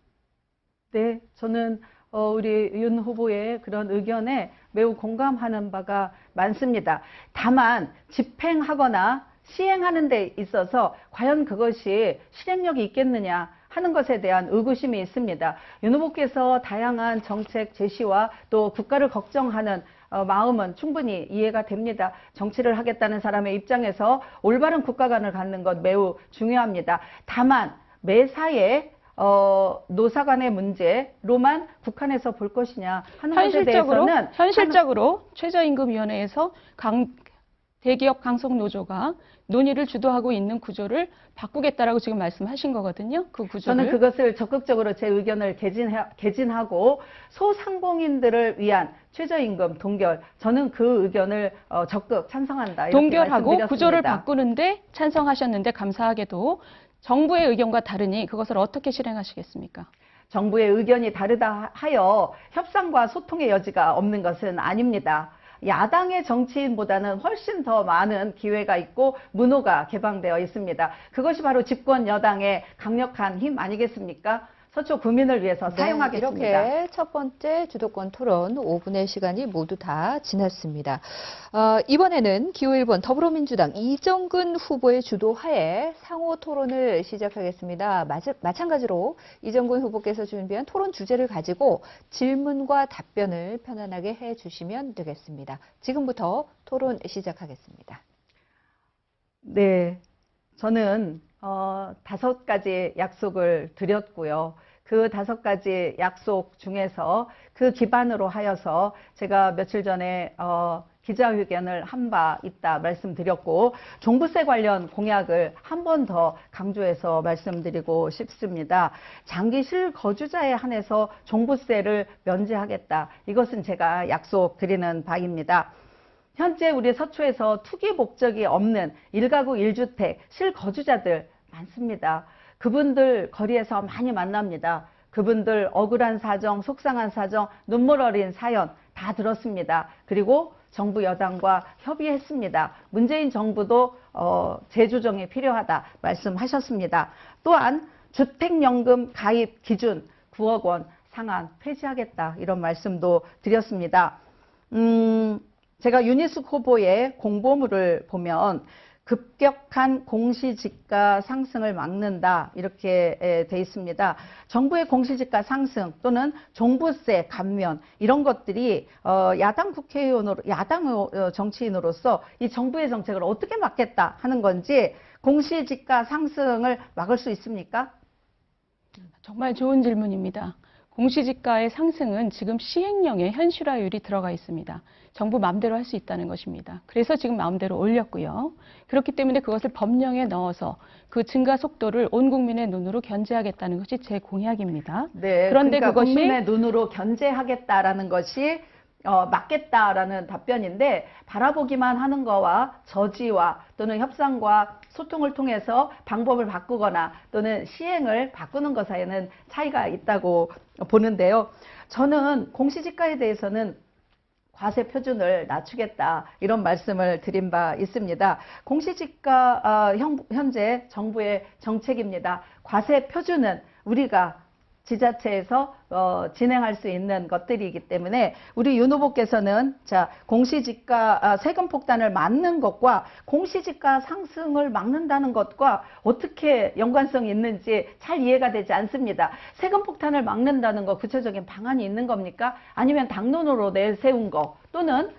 네, 저는 우리 윤 후보의 그런 의견에 매우 공감하는 바가 많습니다. 다만 집행하거나 시행하는 데 있어서 과연 그것이 실행력이 있겠느냐 하는 것에 대한 의구심이 있습니다. 윤 후보께서 다양한 정책 제시와 또 국가를 걱정하는 마음은 충분히 이해가 됩니다. 정치를 하겠다는 사람의 입장에서 올바른 국가관을 갖는 것 매우 중요합니다. 다만 매사에 노사 간의 문제로만 국한해서 볼 것이냐 하는 것에 대해서는
현실적으로 최저임금위원회에서 대기업 강성노조가 논의를 주도하고 있는 구조를 바꾸겠다라고 지금 말씀하신 거거든요. 그 구조를.
저는 그것을 적극적으로 제 의견을 개진하고 소상공인들을 위한 최저임금 동결, 저는 그 의견을 적극 찬성한다, 이렇게
동결하고
말씀드렸습니다.
구조를 바꾸는데 찬성하셨는데, 감사하게도 정부의 의견과 다르니 그것을 어떻게 실행하시겠습니까?
정부의 의견이 다르다 하여 협상과 소통의 여지가 없는 것은 아닙니다. 야당의 정치인보다는 훨씬 더 많은 기회가 있고 문호가 개방되어 있습니다. 그것이 바로 집권 여당의 강력한 힘 아니겠습니까? 서초 구민을 위해서 사용하겠습니다.
이렇게 첫 번째 주도권 토론 5분의 시간이 모두 다 지났습니다. 이번에는 기호 1번 더불어민주당 이정근 후보의 주도하에 상호 토론을 시작하겠습니다. 마찬가지로 이정근 후보께서 준비한 토론 주제를 가지고 질문과 답변을 편안하게 해주시면 되겠습니다. 지금부터 토론 시작하겠습니다.
네, 저는 5가지 약속을 드렸고요. 그 5가지 약속 중에서 그 기반으로 하여서 제가 며칠 전에 기자회견을 한 바 있다 말씀드렸고, 종부세 관련 공약을 한 번 더 강조해서 말씀드리고 싶습니다. 장기 실거주자에 한해서 종부세를 면제하겠다. 이것은 제가 약속드리는 바입니다. 현재 우리 서초에서 투기 목적이 없는 1가구 1주택 실거주자들 많습니다. 그분들 거리에서 많이 만납니다. 그분들 억울한 사정, 속상한 사정, 눈물 어린 사연 다 들었습니다. 그리고 정부 여당과 협의했습니다. 문재인 정부도 재조정이 필요하다 말씀하셨습니다. 또한 주택연금 가입 기준 9억 원 상한 폐지하겠다 이런 말씀도 드렸습니다. 제가 유니스 후보의 공보물을 보면 급격한 공시지가 상승을 막는다 이렇게 돼 있습니다. 정부의 공시지가 상승 또는 종부세 감면 이런 것들이 야당 국회의원으로 야당 정치인으로서 이 정부의 정책을 어떻게 막겠다 하는 건지 공시지가 상승을 막을 수 있습니까?
정말 좋은 질문입니다. 공시지가의 상승은 지금 시행령에 현실화율이 들어가 있습니다. 정부 마음대로 할 수 있다는 것입니다. 그래서 지금 마음대로 올렸고요. 그렇기 때문에 그것을 법령에 넣어서 그 증가 속도를 온 국민의 눈으로 견제하겠다는 것이 제 공약입니다.
네,
그런데
그러니까
그것이
국민의 눈으로 견제하겠다라는 것이 맞겠다라는 답변인데 바라보기만 하는 거와 저지와 또는 협상과 소통을 통해서 방법을 바꾸거나 또는 시행을 바꾸는 것 사이에는 차이가 있다고 보는데요. 저는 공시지가에 대해서는 과세 표준을 낮추겠다 이런 말씀을 드린 바 있습니다. 공시지가 현재 정부의 정책입니다. 과세 표준은 우리가 지자체에서 진행할 수 있는 것들이기 때문에 우리 윤 후보께서는 자 공시지가 세금 폭탄을 막는 것과 공시지가 상승을 막는다는 것과 어떻게 연관성이 있는지 잘 이해가 되지 않습니다. 세금 폭탄을 막는다는 거 구체적인 방안이 있는 겁니까? 아니면 당론으로 내세운 거 또는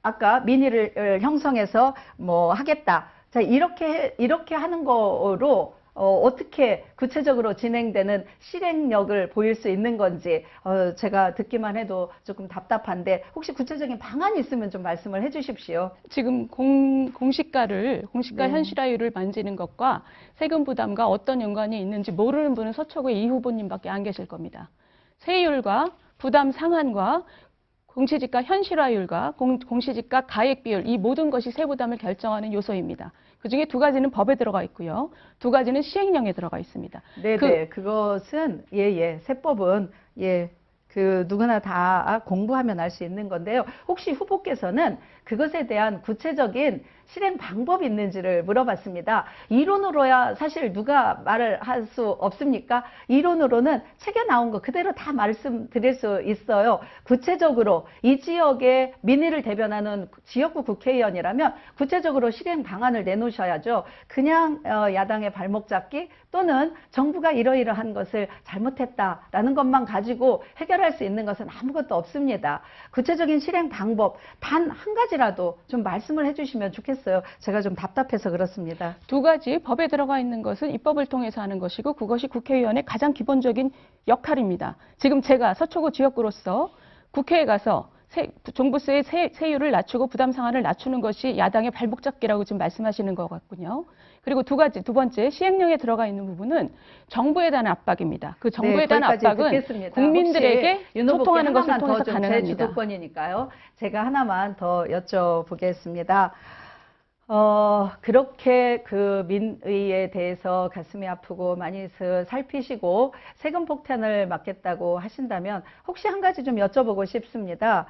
아까 민의를 형성해서 뭐 하겠다. 자 이렇게 하는 거로 어떻게 구체적으로 진행되는 실행력을 보일 수 있는 건지 제가 듣기만 해도 조금 답답한데 혹시 구체적인 방안이 있으면 좀 말씀을 해 주십시오.
지금 공시가
네.
현실화율을 만지는 것과 세금 부담과 어떤 연관이 있는지 모르는 분은 서초구의 이 후보님밖에 안 계실 겁니다. 세율과 부담 상한과 공시지가 현실화율과 공시지가 가액 비율 이 모든 것이 세부담을 결정하는 요소입니다. 그중에 두 가지는 법에 들어가 있고요. 두 가지는 시행령에 들어가 있습니다.
네네. 그것은 세법은 그 누구나 다 공부하면 알 수 있는 건데요. 혹시 후보께서는 그것에 대한 구체적인 실행 방법이 있는지를 물어봤습니다. 이론으로야 사실 누가 말을 할 수 없습니까? 이론으로는 책에 나온 거 그대로 다 말씀드릴 수 있어요. 구체적으로 이 지역의 민의를 대변하는 지역구 국회의원이라면 구체적으로 실행 방안을 내놓으셔야죠. 그냥 야당의 발목 잡기 또는 정부가 이러이러한 것을 잘못했다라는 것만 가지고 해결할 수 있는 것은 아무것도 없습니다. 구체적인 실행 방법 단 한 가지라도 좀 말씀을 해주시면 좋겠어요. 제가 좀 답답해서 그렇습니다.
두 가지 법에 들어가 있는 것은 입법을 통해서 하는 것이고 그것이 국회의원의 가장 기본적인 역할입니다. 지금 제가 서초구 지역구로서 국회에 가서 종부세의 세율을 낮추고 부담 상한을 낮추는 것이 야당의 발목 잡기라고 지금 말씀하시는 것 같군요. 그리고 두 번째 시행령에 들어가 있는 부분은 정부에 대한 압박입니다. 그 정부에 대한 압박은
듣겠습니다.
국민들에게 소통하는 것을 통해서
제
가능합니다.
주도권이니까요. 제가 하나만 더 여쭤보겠습니다. 그렇게 그 민의에 대해서 가슴이 아프고 많이 살피시고 세금 폭탄을 막겠다고 하신다면 혹시 한 가지 좀 여쭤보고 싶습니다.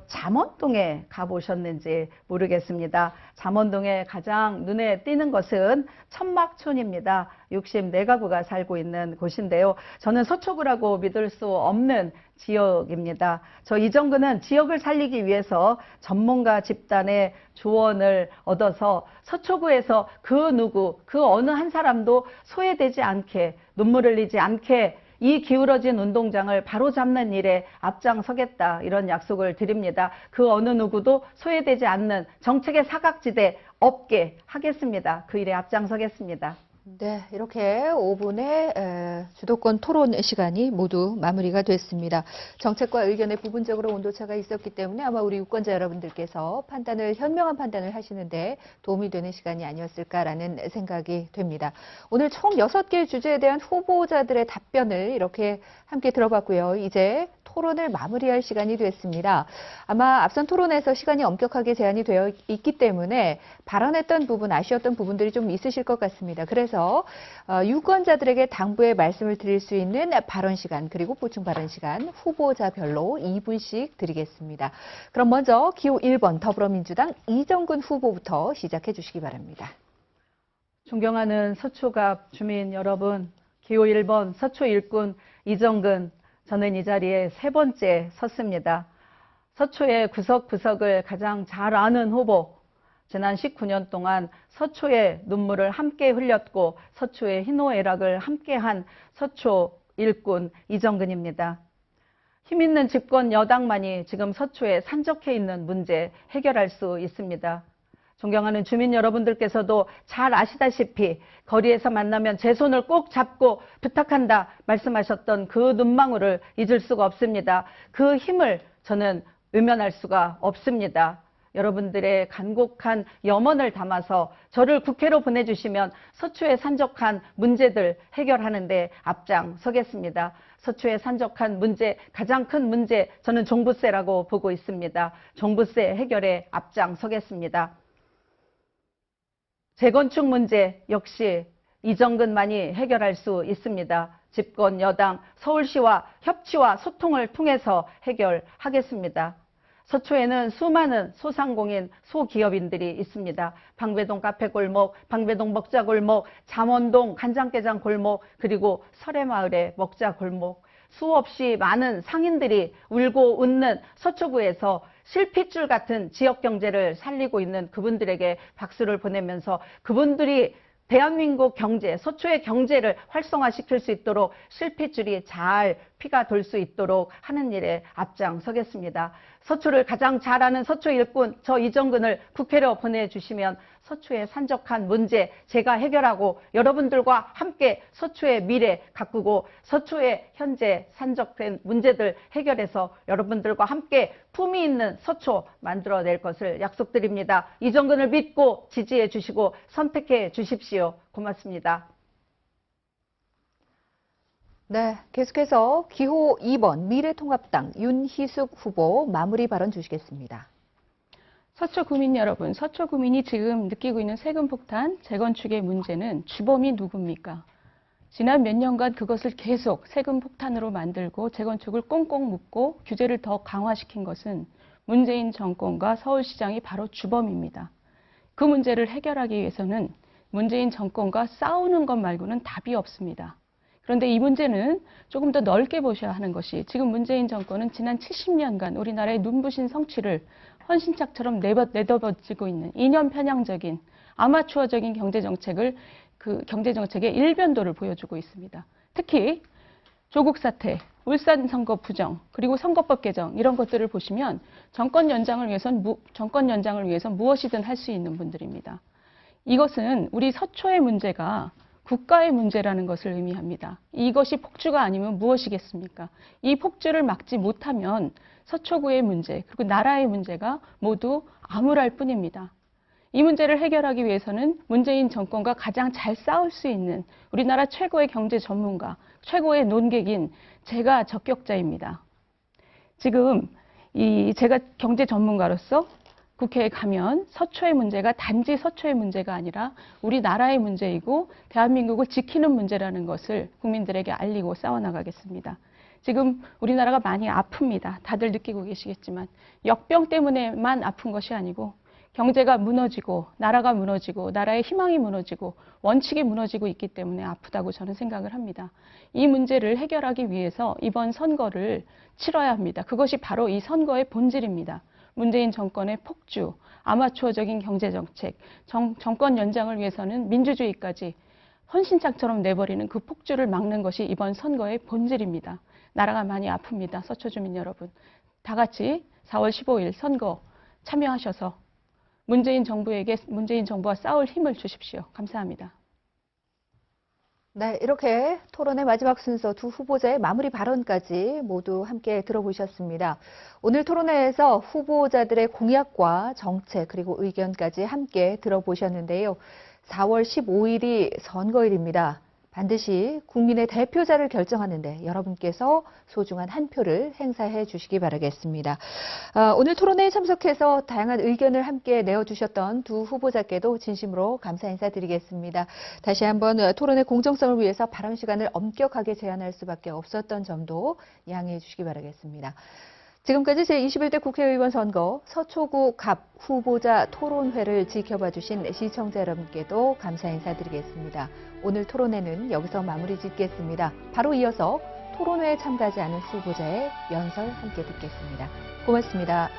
잠원동에 가보셨는지 모르겠습니다. 잠원동에 가장 눈에 띄는 것은 천막촌입니다. 64가구가 살고 있는 곳인데요. 저는 서초구라고 믿을 수 없는 지역입니다. 저 이정근은 지역을 살리기 위해서 전문가 집단의 조언을 얻어서 서초구에서 그 어느 한 사람도 소외되지 않게 눈물 흘리지 않게 이 기울어진 운동장을 바로잡는 일에 앞장서겠다 이런 약속을 드립니다. 그 어느 누구도 소외되지 않는 정책의 사각지대 없게 하겠습니다. 그 일에 앞장서겠습니다.
네, 이렇게 5분의 주도권 토론 시간이 모두 마무리가 됐습니다. 정책과 의견의 부분적으로 온도차가 있었기 때문에 아마 우리 유권자 여러분들께서 현명한 판단을 하시는데 도움이 되는 시간이 아니었을까라는 생각이 됩니다. 오늘 총 6개 주제에 대한 후보자들의 답변을 이렇게 함께 들어봤고요. 이제 토론을 마무리할 시간이 됐습니다. 아마 앞선 토론에서 시간이 엄격하게 제한이 되어 있기 때문에 발언했던 부분, 아쉬웠던 부분들이 좀 있으실 것 같습니다. 그래서 유권자들에게 당부의 말씀을 드릴 수 있는 발언 시간, 그리고 보충 발언 시간 후보자별로 2분씩 드리겠습니다. 그럼 먼저 기호 1번 더불어민주당 이정근 후보부터 시작해 주시기 바랍니다.
존경하는 서초갑 주민 여러분, 기호 1번 서초 일꾼 이정근, 저는 이 자리에 세 번째 섰습니다. 서초의 구석구석을 가장 잘 아는 후보, 지난 19년 동안 서초의 눈물을 함께 흘렸고 서초의 희노애락을 함께한 서초 일꾼 이정근입니다. 힘있는 집권 여당만이 지금 서초에 산적해 있는 문제 해결할 수 있습니다. 존경하는 주민 여러분들께서도 잘 아시다시피 거리에서 만나면 제 손을 꼭 잡고 부탁한다 말씀하셨던 그 눈망울을 잊을 수가 없습니다. 그 힘을 저는 외면할 수가 없습니다. 여러분들의 간곡한 염원을 담아서 저를 국회로 보내주시면 서초에 산적한 문제들 해결하는 데 앞장서겠습니다. 서초에 산적한 문제, 가장 큰 문제, 저는 종부세라고 보고 있습니다. 종부세 해결에 앞장서겠습니다. 재건축 문제 역시 이정근만이 해결할 수 있습니다. 집권 여당 서울시와 협치와 소통을 통해서 해결하겠습니다. 서초에는 수많은 소상공인, 소기업인들이 있습니다. 방배동 카페골목, 방배동 먹자골목, 잠원동 간장게장 골목, 그리고 설해마을의 먹자골목. 수없이 많은 상인들이 울고 웃는 서초구에서 실핏줄 같은 지역경제를 살리고 있는 그분들에게 박수를 보내면서 그분들이 대한민국 경제, 서초의 경제를 활성화시킬 수 있도록 실핏줄이 잘 피가 돌 수 있도록 하는 일에 앞장서겠습니다. 서초를 가장 잘 아는 서초 일꾼 저 이정근을 국회로 보내주시면 서초의 산적한 문제 제가 해결하고 여러분들과 함께 서초의 미래 가꾸고 서초의 현재 산적된 문제들 해결해서 여러분들과 함께 품위 있는 서초 만들어낼 것을 약속드립니다. 이정근을 믿고 지지해 주시고 선택해 주십시오. 고맙습니다.
네, 계속해서 기호 2번 미래통합당 윤희숙 후보 마무리 발언 주시겠습니다.
서초 구민 여러분, 서초 구민이 지금 느끼고 있는 세금 폭탄, 재건축의 문제는 주범이 누굽니까? 지난 몇 년간 그것을 계속 세금 폭탄으로 만들고 재건축을 꽁꽁 묶고 규제를 더 강화시킨 것은 문재인 정권과 서울시장이 바로 주범입니다. 그 문제를 해결하기 위해서는 문재인 정권과 싸우는 것 말고는 답이 없습니다. 그런데 이 문제는 조금 더 넓게 보셔야 하는 것이 지금 문재인 정권은 지난 70년간 우리나라의 눈부신 성취를 헌신짝처럼 내다버지고 있는 이념 편향적인 아마추어적인 경제정책을 그 경제정책의 일변도를 보여주고 있습니다. 특히 조국 사태, 울산 선거 부정, 그리고 선거법 개정 이런 것들을 보시면 정권 연장을 위해선 무엇이든 할 수 있는 분들입니다. 이것은 우리 서초의 문제가 국가의 문제라는 것을 의미합니다. 이것이 폭주가 아니면 무엇이겠습니까? 이 폭주를 막지 못하면 서초구의 문제, 그리고 나라의 문제가 모두 암울할 뿐입니다. 이 문제를 해결하기 위해서는 문재인 정권과 가장 잘 싸울 수 있는 우리나라 최고의 경제 전문가, 최고의 논객인 제가 적격자입니다. 지금 제가 경제 전문가로서 국회에 가면 서초의 문제가 단지 서초의 문제가 아니라 우리나라의 문제이고 대한민국을 지키는 문제라는 것을 국민들에게 알리고 싸워나가겠습니다. 지금 우리나라가 많이 아픕니다. 다들 느끼고 계시겠지만 역병 때문에만 아픈 것이 아니고 경제가 무너지고 나라가 무너지고 나라의 희망이 무너지고 원칙이 무너지고 있기 때문에 아프다고 저는 생각을 합니다. 이 문제를 해결하기 위해서 이번 선거를 치러야 합니다. 그것이 바로 이 선거의 본질입니다. 문재인 정권의 폭주, 아마추어적인 경제정책, 정권 연장을 위해서는 민주주의까지 헌신짝처럼 내버리는 그 폭주를 막는 것이 이번 선거의 본질입니다. 나라가 많이 아픕니다. 서초 주민 여러분. 다 같이 4월 15일 선거 참여하셔서 문재인 정부와 싸울 힘을 주십시오. 감사합니다.
네, 이렇게 토론의 마지막 순서 두 후보자의 마무리 발언까지 모두 함께 들어보셨습니다. 오늘 토론회에서 후보자들의 공약과 정책 그리고 의견까지 함께 들어보셨는데요. 4월 15일이 선거일입니다. 반드시 국민의 대표자를 결정하는데 여러분께서 소중한 한 표를 행사해 주시기 바라겠습니다. 오늘 토론회에 참석해서 다양한 의견을 함께 내어주셨던 두 후보자께도 진심으로 감사 인사드리겠습니다. 다시 한번 토론회 공정성을 위해서 발언 시간을 엄격하게 제한할 수밖에 없었던 점도 양해해 주시기 바라겠습니다. 지금까지 제21대 국회의원 선거 서초구 갑 후보자 토론회를 지켜봐 주신 시청자 여러분께도 감사 인사드리겠습니다. 오늘 토론회는 여기서 마무리 짓겠습니다. 바로 이어서 토론회에 참가하지 않은 후보자의 연설 함께 듣겠습니다. 고맙습니다.